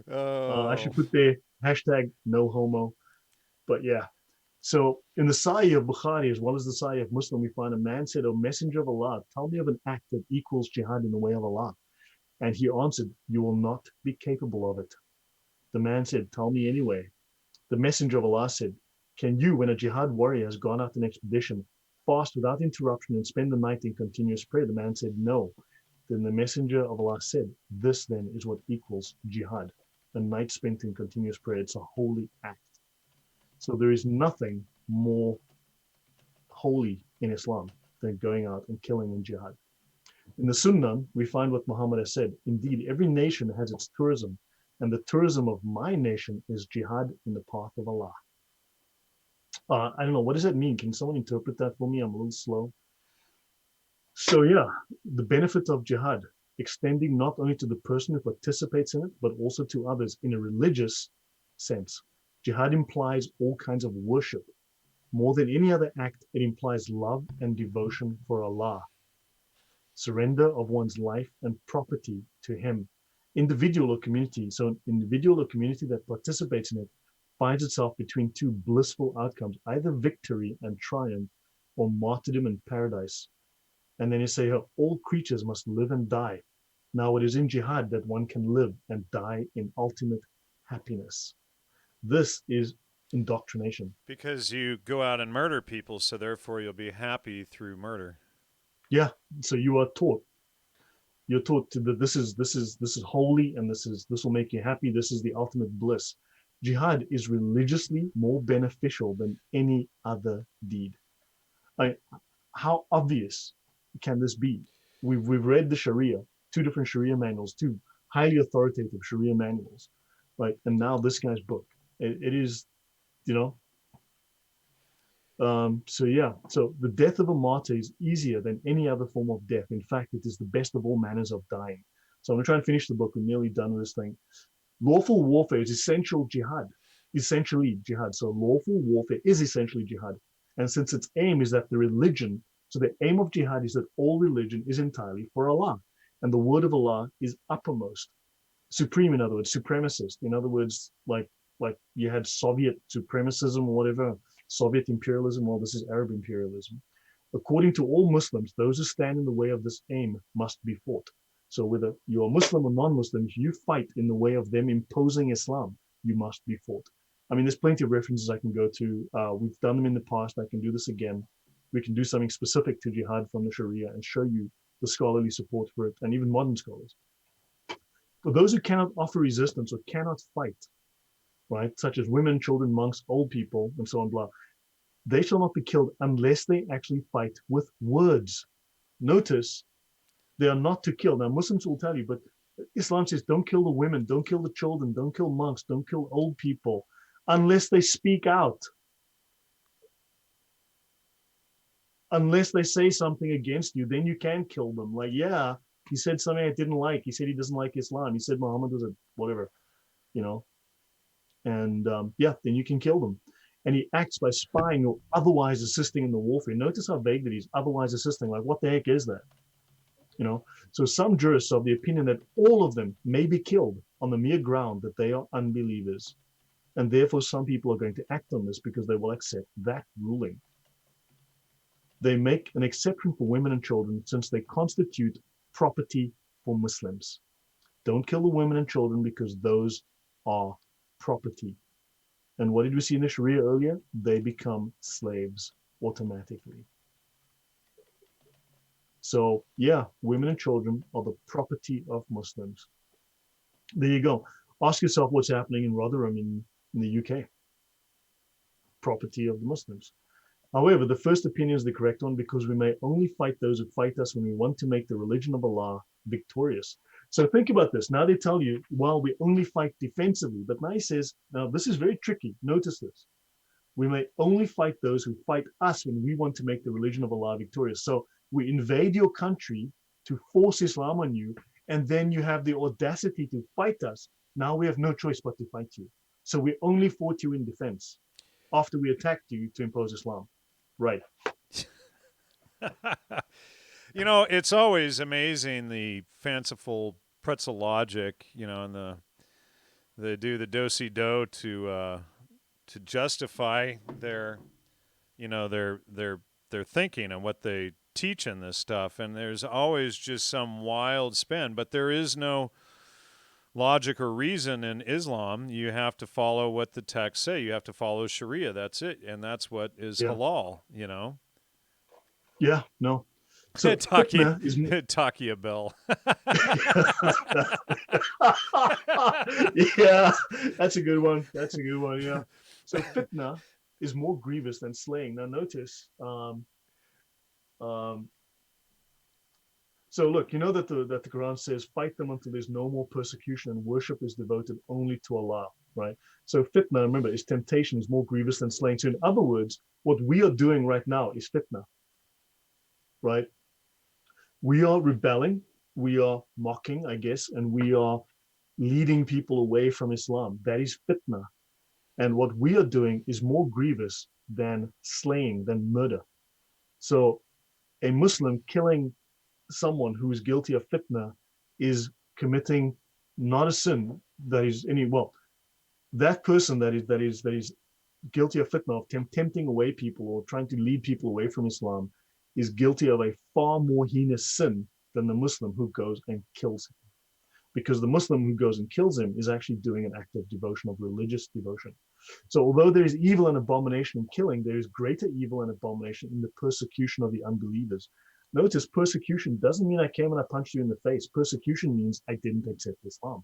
I should put there hashtag no homo. But yeah. So in the Sahih of Bukhari as well as the Sahih of Muslim, we find a man said, "O Messenger of Allah, tell me of an act that equals jihad in the way of Allah." And he answered, "You will not be capable of it." The man said, "Tell me anyway." The Messenger of Allah said, "Can you, when a jihad warrior has gone out on expedition, fast without interruption and spend the night in continuous prayer?" The man said, "No." Then the Messenger of Allah said, "This then is what equals jihad, a night spent in continuous prayer. It's a holy act." So there is nothing more holy in Islam than going out and killing in jihad. In the Sunnah, we find what Muhammad has said. Indeed, every nation has its tourism, and the tourism of my nation is jihad in the path of Allah. I don't know, what does that mean? Can someone interpret that for me? I'm a little slow. So yeah, the benefit of jihad, extending not only to the person who participates in it, but also to others in a religious sense. Jihad implies all kinds of worship. More than any other act, it implies love and devotion for Allah. Surrender of one's life and property to Him. Individual or community. So an individual or community that participates in it finds itself between two blissful outcomes, either victory and triumph or martyrdom and paradise. And then you say, oh, all creatures must live and die. Now it is in jihad that one can live and die in ultimate happiness. This is indoctrination. Because you go out and murder people, so therefore you'll be happy through murder. Yeah. So you are taught. You're taught that this is holy and this will make you happy. This is the ultimate bliss. Jihad is religiously more beneficial than any other deed. How obvious can this be? We've read the Sharia, 2 different Sharia manuals, 2 highly authoritative Sharia manuals, right? And now this guy's book. It is, you know. So yeah, so the death of a martyr is easier than any other form of death. In fact, it is the best of all manners of dying. So I'm gonna try and finish the book. We're nearly done with this thing. Lawful warfare is essentially jihad. So lawful warfare is essentially jihad. And since its aim is that the religion, so the aim of jihad is that all religion is entirely for Allah. And the word of Allah is uppermost. Supreme, in other words, supremacist. In other words, like you had Soviet supremacism or whatever, Soviet imperialism. Well, this is Arab imperialism. According to all Muslims, those who stand in the way of this aim must be fought. So whether you're Muslim or non-Muslim, if you fight in the way of them imposing Islam, you must be fought. I mean, there's plenty of references I can go to. We've done them in the past. I can do this again. We can do something specific to jihad from the Sharia and show you the scholarly support for it, and even modern scholars. For those who cannot offer resistance or cannot fight, right, such as women, children, monks, old people, and so on, blah, they shall not be killed unless they actually fight with words. Notice, they are not to kill. Now, Muslims will tell you, but Islam says don't kill the women, don't kill the children, don't kill monks, don't kill old people, unless they speak out. Unless they say something against you, then you can kill them. Like, yeah, he said something I didn't like. He said he doesn't like Islam. He said Muhammad was a whatever, you know. And yeah, then you can kill them. And he acts by spying or otherwise assisting in the warfare. Notice how vague that he's otherwise assisting. Like, what the heck is that? You know. So some jurists are of the opinion that all of them may be killed on the mere ground that they are unbelievers. And therefore, some people are going to act on this because they will accept that ruling. They make an exception for women and children since they constitute property for Muslims. Don't kill the women and children because those are property. And what did we see in the Sharia earlier? They become slaves automatically. So yeah, women and children are the property of Muslims. There you go. Ask yourself what's happening in Rotherham in the UK. Property of the Muslims. However, the first opinion is the correct one because we may only fight those who fight us when we want to make the religion of Allah victorious. So think about this. Now they tell you, well, we only fight defensively. But now he says, now this is very tricky. Notice this. We may only fight those who fight us when we want to make the religion of Allah victorious. So we invade your country to force Islam on you, and then you have the audacity to fight us. Now we have no choice but to fight you. So we only fought you in defense after we attacked you to impose Islam. Right. You know, it's always amazing the fanciful pretzel logic, you know, and they do the do-si-do to justify their, you know, their thinking and what they teach in this stuff. And there's always just some wild spin, but there is no logic or reason in Islam. You have to follow what the texts say. You have to follow Sharia. That's it. And that's what is halal, you know? Yeah, no. So Takia Bell. Yeah, that's a good one. That's a good one, yeah. So fitna is more grievous than slaying. Now notice, so look, you know that the Quran says, fight them until there's no more persecution and worship is devoted only to Allah, right? So fitna, remember, is temptation, is more grievous than slaying. So in other words, what we are doing right now is fitna, right? We are rebelling, we are mocking, I guess, and we are leading people away from Islam. That is fitna. And what we are doing is more grievous than slaying, than murder. So a Muslim killing someone who is guilty of fitna is committing not a sin that is any, well, that person that is guilty of fitna, of tempting away people or trying to lead people away from Islam, is guilty of a far more heinous sin than the Muslim who goes and kills him. Because the Muslim who goes and kills him is actually doing an act of devotion, of religious devotion. So although there is evil and abomination in killing, there is greater evil and abomination in the persecution of the unbelievers. Notice, persecution doesn't mean I came and I punched you in the face. Persecution means I didn't accept Islam.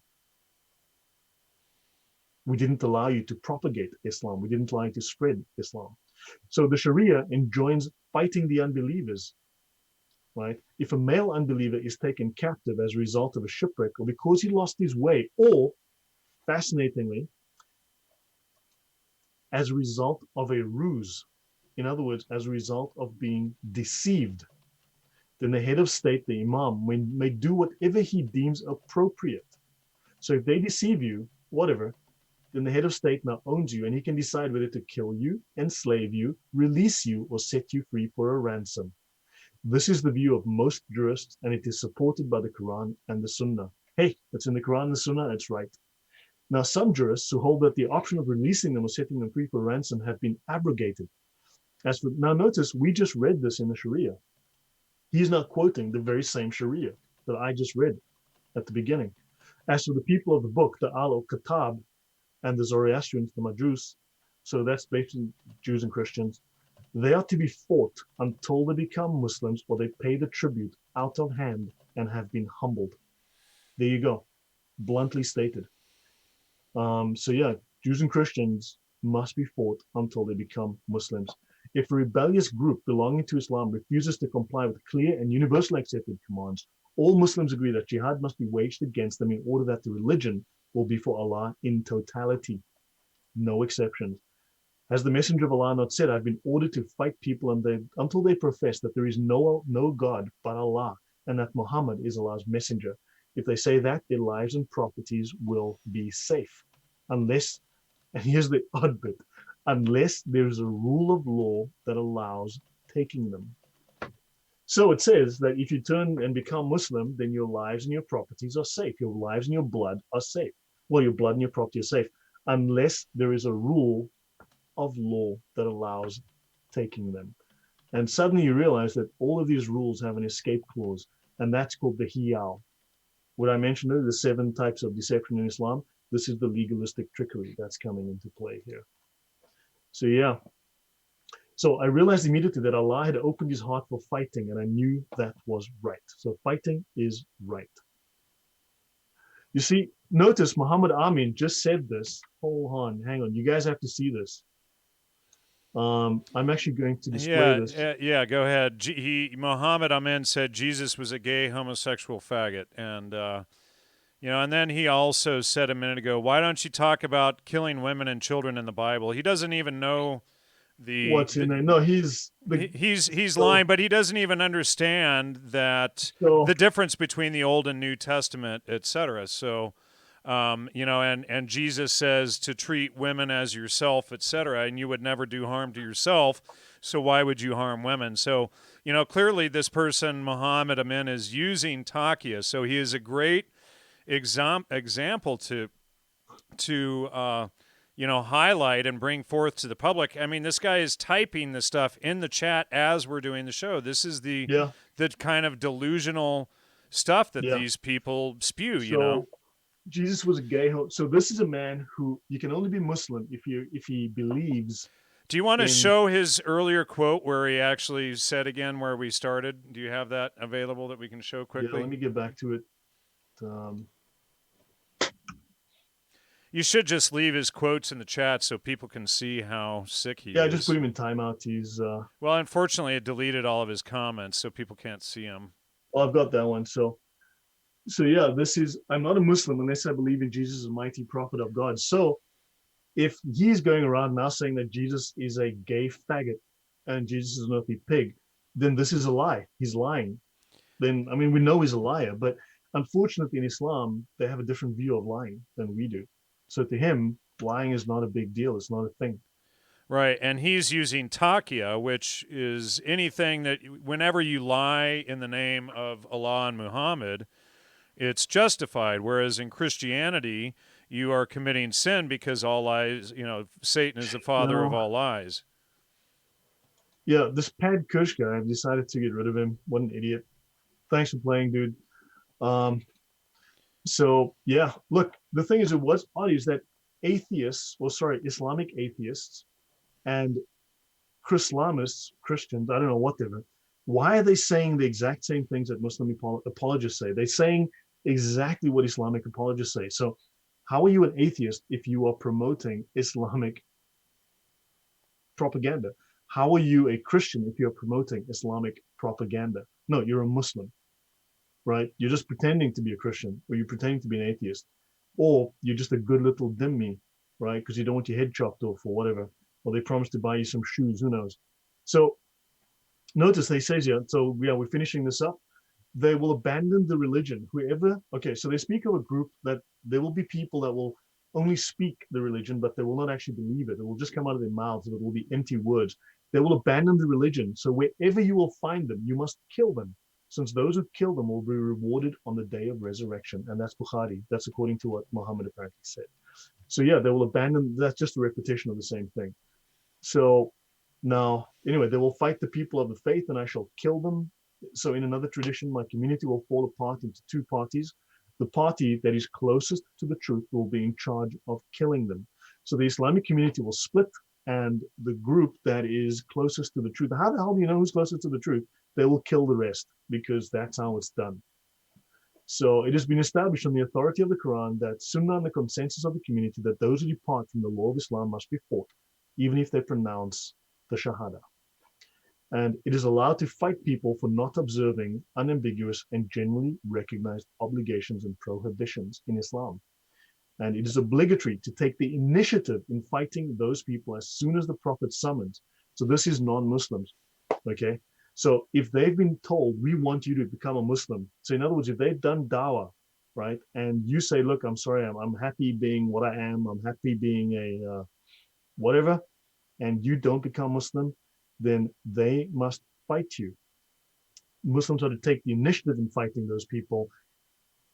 We didn't allow you to propagate Islam. We didn't allow you to spread Islam. So the Sharia enjoins fighting the unbelievers, right? If a male unbeliever is taken captive as a result of a shipwreck or because he lost his way, or, fascinatingly, as a result of a ruse, in other words, as a result of being deceived, then the head of state, the imam, may do whatever he deems appropriate. So if they deceive you, whatever, then the head of state now owns you and he can decide whether to kill you, enslave you, release you, or set you free for a ransom. This is the view of most jurists, and it is supported by the Quran and the Sunnah. Hey, it's in the Quran and the Sunnah, it's right. Now, some jurists who hold that the option of releasing them or setting them free for ransom have been abrogated. Now notice, we just read this in the Sharia. He's not quoting the very same Sharia that I just read at the beginning. As for the people of the book, the Al-Kitab, and the Zoroastrians, the Majus, so that's basically Jews and Christians, they are to be fought until they become Muslims or they pay the tribute out of hand and have been humbled. There you go, bluntly stated. So yeah, Jews and Christians must be fought until they become Muslims. If a rebellious group belonging to Islam refuses to comply with clear and universally accepted commands, all Muslims agree that jihad must be waged against them in order that the religion will be for Allah in totality, no exceptions. Has the Messenger of Allah not said, I've been ordered to fight people until they profess that there is no God but Allah and that Muhammad is Allah's messenger? If they say that, their lives and properties will be safe. Unless, and here's the odd bit, unless there's a rule of law that allows taking them. So it says that if you turn and become Muslim, then your lives and your properties are safe. Your lives and your blood are safe. Well, your blood and your property are safe, unless there is a rule of law that allows taking them. And suddenly you realize that all of these rules have an escape clause, and that's called the hiyal. What I mentioned earlier, the 7 types of deception in Islam, This is the legalistic trickery that's coming into play here. So yeah. So I realized immediately that Allah had opened his heart for fighting, and I knew that was right. So fighting is right. You see, notice Muhammad Amin just said this. Hold on, hang on. You guys have to see this. I'm actually going to display this. Yeah, go ahead. Muhammad Amin said Jesus was a gay homosexual faggot, and and then he also said a minute ago, "Why don't you talk about killing women and children in the Bible?" He doesn't even know what's in there. No, he's lying, but he doesn't even understand that the difference between the Old and New Testament, etc. So, and Jesus says to treat women as yourself, etc. And you would never do harm to yourself, so why would you harm women? So, clearly this person Muhammad Amin is using taqiyya. So he is a great example to highlight and bring forth to the public. I mean, this guy is typing the stuff in the chat as we're doing the show. This is the kind of delusional stuff that these people spew, so, Jesus was a gay. So this is a man who you can only be Muslim if he believes. Do you want to show his earlier quote where he actually said again where we started? Do you have that available that we can show quickly? Yeah, let me get back to it. You should just leave his quotes in the chat so people can see how sick he is. Yeah, just put him in timeout. He's well, unfortunately, it deleted all of his comments, so people can't see him. Well, I've got that one. So yeah, this is, I'm not a Muslim unless I believe in Jesus as a mighty prophet of God. So if he's going around now saying that Jesus is a gay faggot and Jesus is an earthly pig, then this is a lie. He's lying. Then, I mean, we know he's a liar, but unfortunately in Islam, they have a different view of lying than we do. So to him, lying is not a big deal. It's not a thing. Right, and he's using taqiyya, which is anything that whenever you lie in the name of Allah and Muhammad, it's justified. Whereas in Christianity, you are committing sin because all lies, Satan is the father of all lies. Yeah, this Pad Kush guy, I've decided to get rid of him. What an idiot. Thanks for playing, dude. So yeah, look, the thing is, what's odd is that Islamic atheists and Chrislamists, Christians, I don't know what they're, why are they saying the exact same things that Muslim apologists say? They're saying exactly what Islamic apologists say. So how are you an atheist if you are promoting Islamic propaganda? How are you a Christian if you're promoting Islamic propaganda? No, you're a Muslim. Right? You're just pretending to be a Christian, or you're pretending to be an atheist, or you're just a good little dhimmi, right? Because you don't want your head chopped off or whatever, or they promise to buy you some shoes, who knows? So notice they say here, so yeah, we're finishing this up. They will abandon the religion. Okay, so they speak of a group that there will be people that will only speak the religion, but they will not actually believe it. It will just come out of their mouths, and it will be empty words. They will abandon the religion. So wherever you will find them, you must kill them, since those who kill them will be rewarded on the day of resurrection. And that's Bukhari. That's according to what Muhammad apparently said. So yeah, they will abandon, that's just a repetition of the same thing. So now, anyway, they will fight the people of the faith and I shall kill them. So in another tradition, my community will fall apart into two parties. The party that is closest to the truth will be in charge of killing them. So the Islamic community will split, and the group that is closest to the truth, how the hell do you know who's closest to the truth? They will kill the rest, because that's how it's done. So it has been established on the authority of the Quran that Sunnah and the consensus of the community that those who depart from the law of Islam must be fought, even if they pronounce the Shahada. And it is allowed to fight people for not observing unambiguous and generally recognized obligations and prohibitions in Islam. And it is obligatory to take the initiative in fighting those people as soon as the Prophet summons. So this is non-Muslims, okay? So if they've been told, we want you to become a Muslim. So in other words, if they've done dawah, right? And you say, look, I'm sorry, I'm happy being what I am. I'm happy being a whatever. And you don't become Muslim, then they must fight you. Muslims are to take the initiative in fighting those people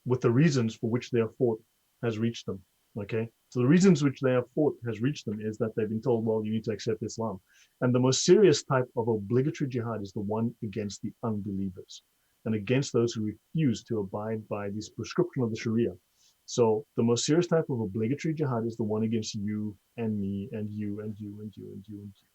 with the reasons for which they are fought has reached them, okay? So the reasons which they have fought has reached them is that they've been told, well, you need to accept Islam. And the most serious type of obligatory jihad is the one against the unbelievers and against those who refuse to abide by this prescription of the Sharia. So the most serious type of obligatory jihad is the one against you and me and you and you and you and you and you.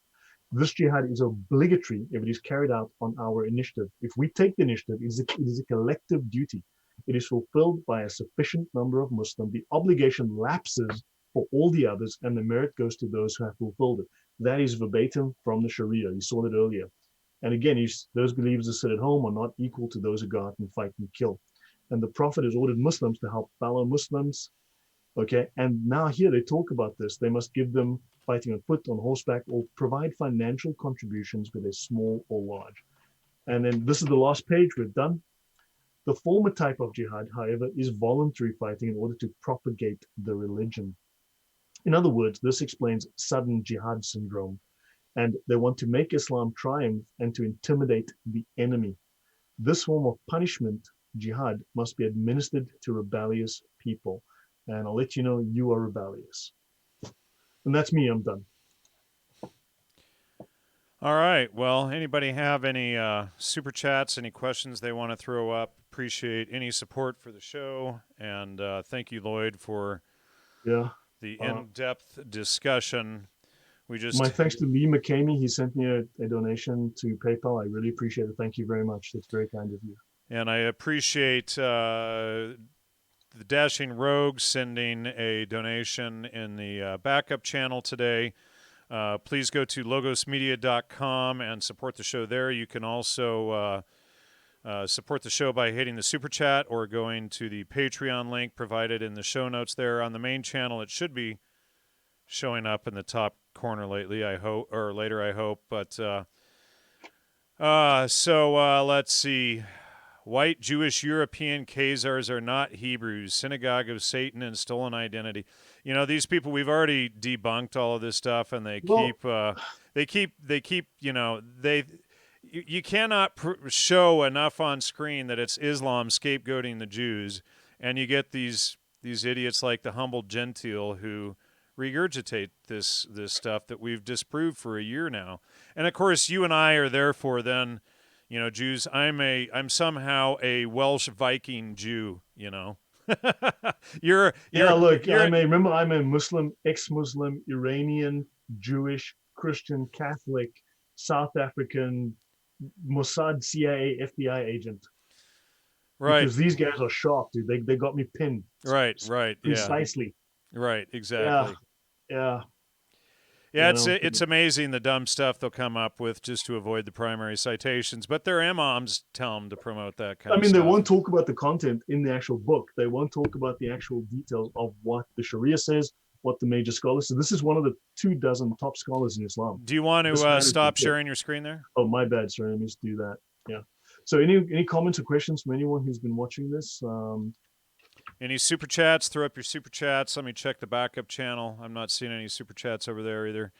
This jihad is obligatory if it is carried out on our initiative. If we take the initiative, it is a collective duty. It is fulfilled by a sufficient number of Muslims. The obligation lapses for all the others, and the merit goes to those who have fulfilled it. That is verbatim from the Sharia. You saw that earlier. And again, those believers who sit at home are not equal to those who go out and fight and kill. And the Prophet has ordered Muslims to help fellow Muslims. Okay, and now here they talk about this. They must give them fighting on foot, on horseback, or provide financial contributions, whether small or large. And then this is the last page. We're done. The former type of jihad, however, is voluntary fighting in order to propagate the religion. In other words, this explains sudden jihad syndrome. And they want to make Islam triumph and to intimidate the enemy. This form of punishment, jihad, must be administered to rebellious people. And I'll let you know you are rebellious. And that's me. I'm done. All right. Well, anybody have any super chats, any questions they want to throw up? Appreciate any support for the show. And thank you, Lloyd, for the in-depth discussion. My thanks to Lee McCamey. He sent me a donation to PayPal. I really appreciate it. Thank you very much. That's very kind of you. And I appreciate the Dashing Rogue sending a donation in the backup channel today. Please go to logosmedia.com and support the show there. You can also support the show by hitting the super chat or going to the Patreon link provided in the show notes there. On the main channel, it should be showing up in the top corner lately, I hope, or later, I hope. But so let's see. White Jewish European Khazars are not Hebrews. Synagogue of Satan and stolen identity. You know, these people, we've already debunked all of this stuff, and they keep. You know, you cannot show enough on screen that it's Islam scapegoating the Jews, and you get these idiots like the humble gentile who regurgitate this stuff that we've disproved for a year now. And of course, you and I are therefore then, you know, Jews. I'm somehow a Welsh Viking Jew. You know, I'm a Muslim, ex-Muslim, Iranian, Jewish, Christian, Catholic, South African, Mossad, CIA, FBI agent. Right. Because these guys are sharp, dude. They got me pinned. Right. Precisely. Yeah. Right. Exactly. Yeah. Yeah, it's amazing the dumb stuff they'll come up with just to avoid the primary citations. But their imams tell them to promote that kind of stuff. They won't talk about the content in the actual book. They won't talk about the actual details of what the Sharia says, what the major scholars say. This is one of the 24 top scholars in Islam. Do you want to stop sharing your screen there? Oh, my bad, sir. Let me just do that. Yeah. So any comments or questions from anyone who's been watching this? Any super chats? Throw up your super chats. Let me check the backup channel. I'm not seeing any super chats over there either.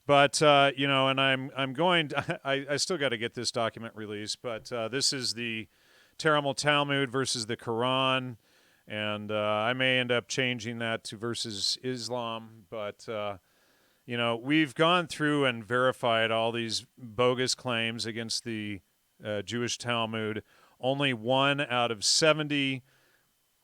But you know, and I'm going. I still got to get this document released. But this is the Tamil Talmud versus the Quran, and I may end up changing that to versus Islam. But you know, we've gone through and verified all these bogus claims against the Jewish Talmud. Only 1 out of 70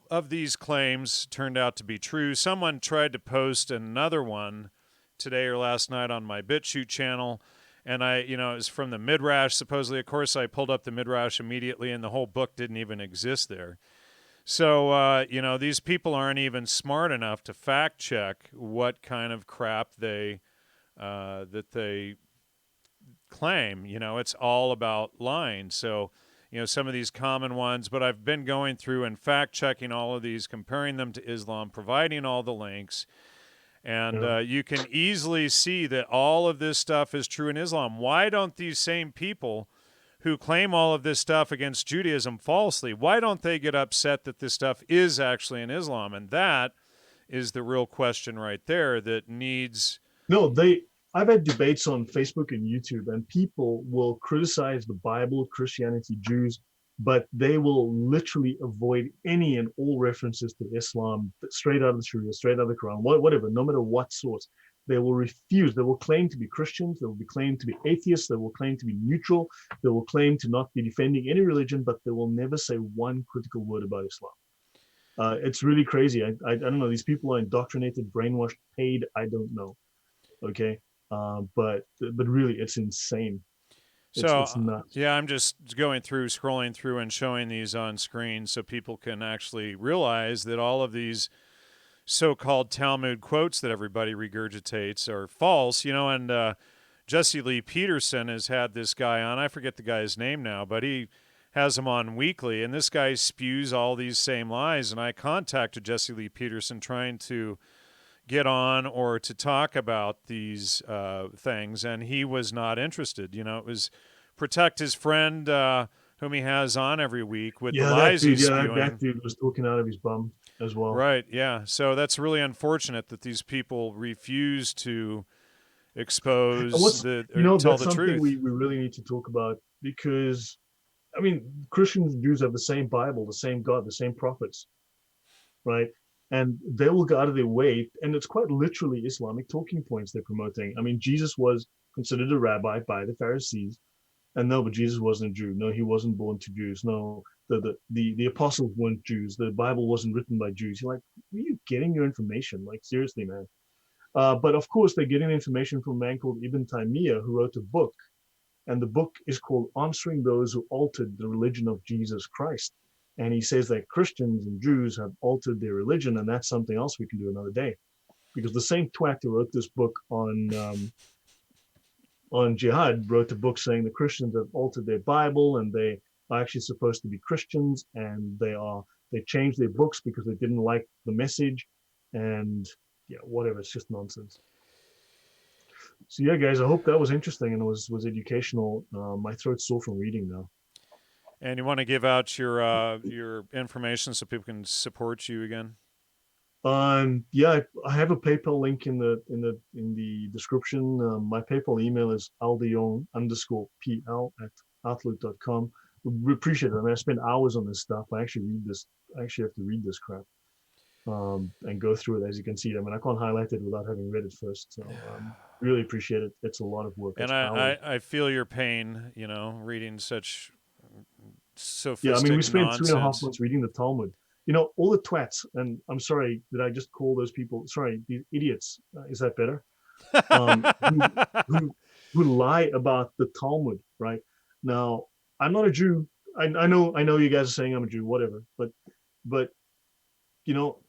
of these claims turned out to be true. Someone tried to post another one today or last night on my BitChute channel, and it was from the Midrash, supposedly. Of course, I pulled up the Midrash immediately, and the whole book didn't even exist there. So, these people aren't even smart enough to fact check what kind of crap that they claim. You know, it's all about lying. So, some of these common ones, but I've been going through and fact-checking all of these, comparing them to Islam, providing all the links, and you can easily see that all of this stuff is true in Islam. Why don't these same people who claim all of this stuff against Judaism falsely, why don't they get upset that this stuff is actually in Islam? And that is the real question right there that needs... I've had debates on Facebook and YouTube, and people will criticize the Bible, Christianity, Jews, but they will literally avoid any and all references to Islam, straight out of the Sharia, straight out of the Quran, whatever, no matter what source. They will refuse. They will claim to be Christians. They will claim to be atheists. They will claim to be neutral. They will claim to not be defending any religion, but they will never say one critical word about Islam. It's really crazy. I don't know. These people are indoctrinated, brainwashed, paid. I don't know. Okay. But really, it's insane. So, It's nuts. yeah, I'm just going through, scrolling through, and showing these on screen so people can actually realize that all of these so-called Talmud quotes that everybody regurgitates are false. And Jesse Lee Peterson has had this guy on. I forget the guy's name now, but he has him on weekly, and this guy spews all these same lies. And I contacted Jesse Lee Peterson trying to get on or to talk about these things, and he was not interested. It was protect his friend whom he has on every week with the Yeah, that lies dude. he's Yeah, that spewing. dude was talking out of his bum as well. Right, yeah. So that's really unfortunate that these people refuse to And expose or tell that's the something truth. we really need to talk about because, I mean, Christians and Jews have the same Bible, the same God, the same prophets, right? And they will go out of their way, and it's quite literally Islamic talking points they're promoting. I mean, Jesus was considered a rabbi by the Pharisees, and no, but Jesus wasn't a Jew. No, he wasn't born to Jews. No, the apostles weren't Jews. The Bible wasn't written by Jews. You're like, where are you getting your information? Like, seriously, man. But of course, they're getting information from a man called Ibn Taymiyyah, who wrote a book, and the book is called Answering Those Who Altered the Religion of Jesus Christ. And he says that Christians and Jews have altered their religion, and that's something else we can do another day. Because the same twat who wrote this book on jihad wrote a book saying the Christians have altered their Bible and they are actually supposed to be Christians, and they changed their books because they didn't like the message, and yeah, whatever. It's just nonsense. So yeah, guys, I hope that was interesting and was educational. My throat's sore from reading now. And you want to give out your information so people can support you again? Yeah, I have a PayPal link in the description. My PayPal email is aldeong_pl@outlook.com. We appreciate it. I mean, I spend hours on this stuff. I actually read this. I actually have to read this crap and go through it. As you can see, I mean, I can't highlight it without having read it first. So really appreciate it. It's a lot of work. And It's hours. I feel your pain, reading such Yeah, I mean, we sophistic spent 3.5 nonsense. months reading the Talmud. All the twats, and I'm sorry, did I just call those people, sorry, these idiots, is that better? Who, who, who lie about the Talmud, right? Now, I'm not a Jew. I know you guys are saying I'm a Jew, whatever, but, you know,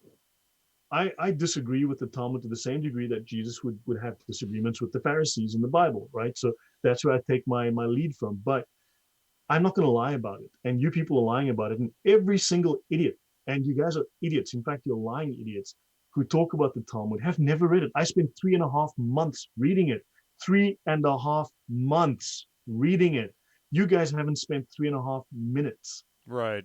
I disagree with the Talmud to the same degree that Jesus would have disagreements with the Pharisees in the Bible, right? So that's where I take my lead from. But I'm not going to lie about it. And you people are lying about it. And every single idiot, and you guys are idiots. In fact, you're lying idiots who talk about the Talmud have never read it. I spent 3.5 months reading it. 3.5 months reading it. You guys haven't spent 3.5 minutes. Right.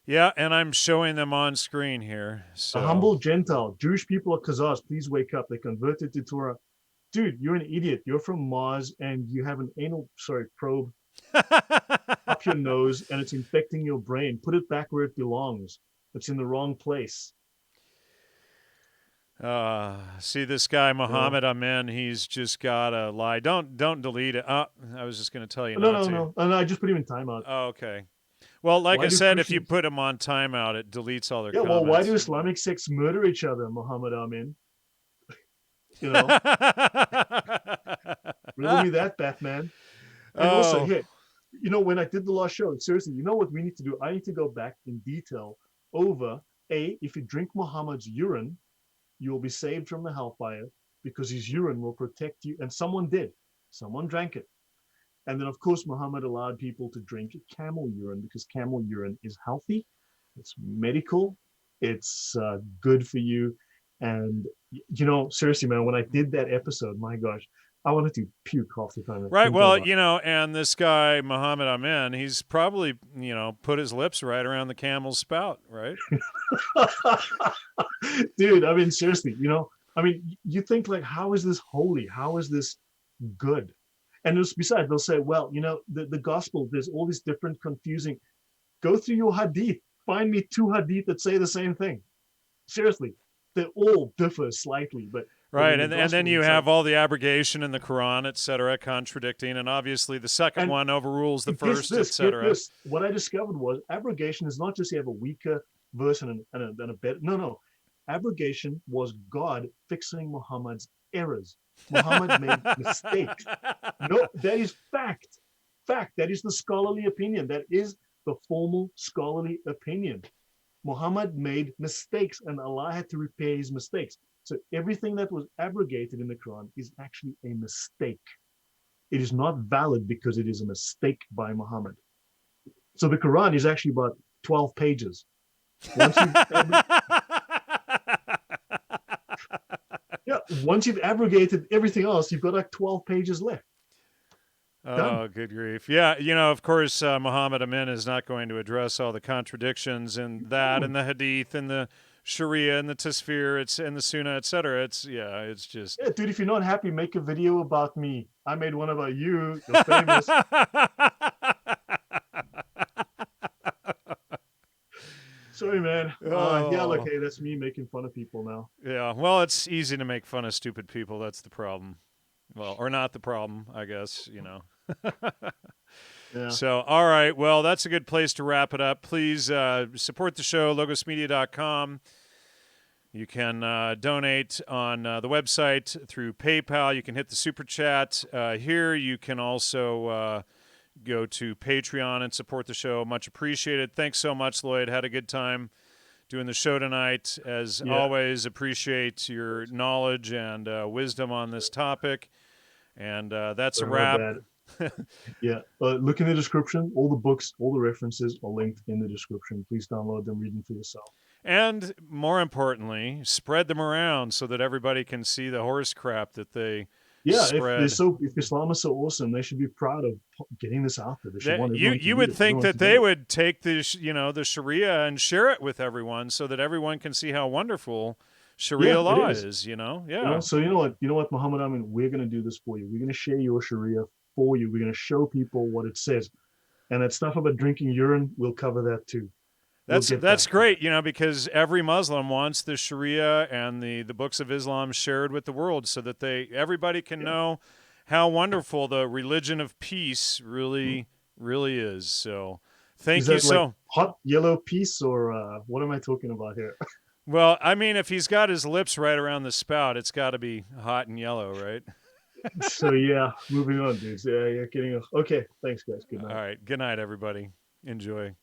Yeah, and I'm showing them on screen here. A So, humble Gentile. Jewish people are Khazars. Please wake up. They converted to Torah. Dude, you're an idiot. You're from Mars and you have an probe up your nose and it's infecting your brain. Put it back where it belongs. It's in the wrong place. see this guy You know? Muhammad Amin. He's just got a lie. Don't delete it. I was just going to tell you No, not no, to. no. No, I just put him in timeout. Oh, okay. Well, like Why I do said, if you Christians? put them on timeout, it deletes all their Yeah, well, why do comments. Islamic sects murder each other, Muhammad Amin? You know, riddle me that, Batman. And also, Oh, here, when I did the last show, seriously, you know what we need to do? I need to go back in detail over if you drink Muhammad's urine, you will be saved from the hellfire because his urine will protect you. And someone did. Someone drank it. And then, of course, Muhammad allowed people to drink camel urine because camel urine is healthy, it's medical, it's good for you. And, seriously, man, when I did that episode, my gosh, I wanted to puke half the time. I right. thinking Well, about and this guy Muhammad Amin, he's probably put his lips right around the camel's spout, right? it. Dude, I mean, seriously, I mean, you think like, how is this holy? How is this good? And besides, they'll say, well, the gospel, there's all these different confusing. Go through your hadith. Find me 2 hadith that say the same thing. Seriously. they all differ slightly, but Right, in the and then gospel you itself, have all the abrogation in the Quran, etc., contradicting, and obviously the second and one overrules the first, get etc. this. What I discovered was abrogation is not just you have a weaker verse and a better. No, no. Abrogation was God fixing Muhammad's errors. Muhammad made mistakes. No, that is fact. Fact. That is the scholarly opinion. That is the formal scholarly opinion. Muhammad made mistakes and Allah had to repair his mistakes. So everything that was abrogated in the Quran is actually a mistake. It is not valid because it is a mistake by Muhammad. So the Quran is actually about 12 pages. Once you've once you've abrogated everything else, you've got like 12 pages left. Done. Oh, good grief. Yeah, of course, Muhammad Amin is not going to address all the contradictions in that and the Hadith and the Sharia and the Tafsir and the Sunnah, etc. It's just... Yeah, dude, if you're not happy, make a video about me. I made one about you. You're famous. Sorry, man. Yeah, look, hey, that's me making fun of people now. Yeah, well, it's easy to make fun of stupid people. That's the problem. Well, or not the problem, I guess, Yeah. So, all right. Well, that's a good place to wrap it up. Please support the show, logosmedia.com. You can donate on the website through PayPal. You can hit the super chat here. You can also go to Patreon and support the show. Much appreciated. Thanks so much, Lloyd. Had a good time doing the show tonight. As always, appreciate your knowledge and wisdom on this topic. And that's a wrap. Yeah. Look in the description. All the books, all the references are linked in the description. Please download them, read them for yourself. And more importantly, spread them around so that everybody can see the horse crap that they spread. If Islam is so awesome, they should be proud of getting this out there. You would think that they would take the the Sharia and share it with everyone so that everyone can see how wonderful Sharia law is. Yeah. So you know what, Muhammad Amin, we're going to do this for you. We're going to share your Sharia for you. We're going to show people what it says, and that stuff about drinking urine, we'll cover that too. That's great, because every Muslim wants the Sharia and the books of Islam shared with the world so that everybody can know how wonderful the religion of peace really is. So thank you so like hot yellow peace, or what am I talking about here? Well, I mean, if he's got his lips right around the spout, it's got to be hot and yellow, right? So yeah, moving on, dudes. Yeah, you're kidding us. Okay, thanks guys. Good night. All right, good night, everybody. Enjoy.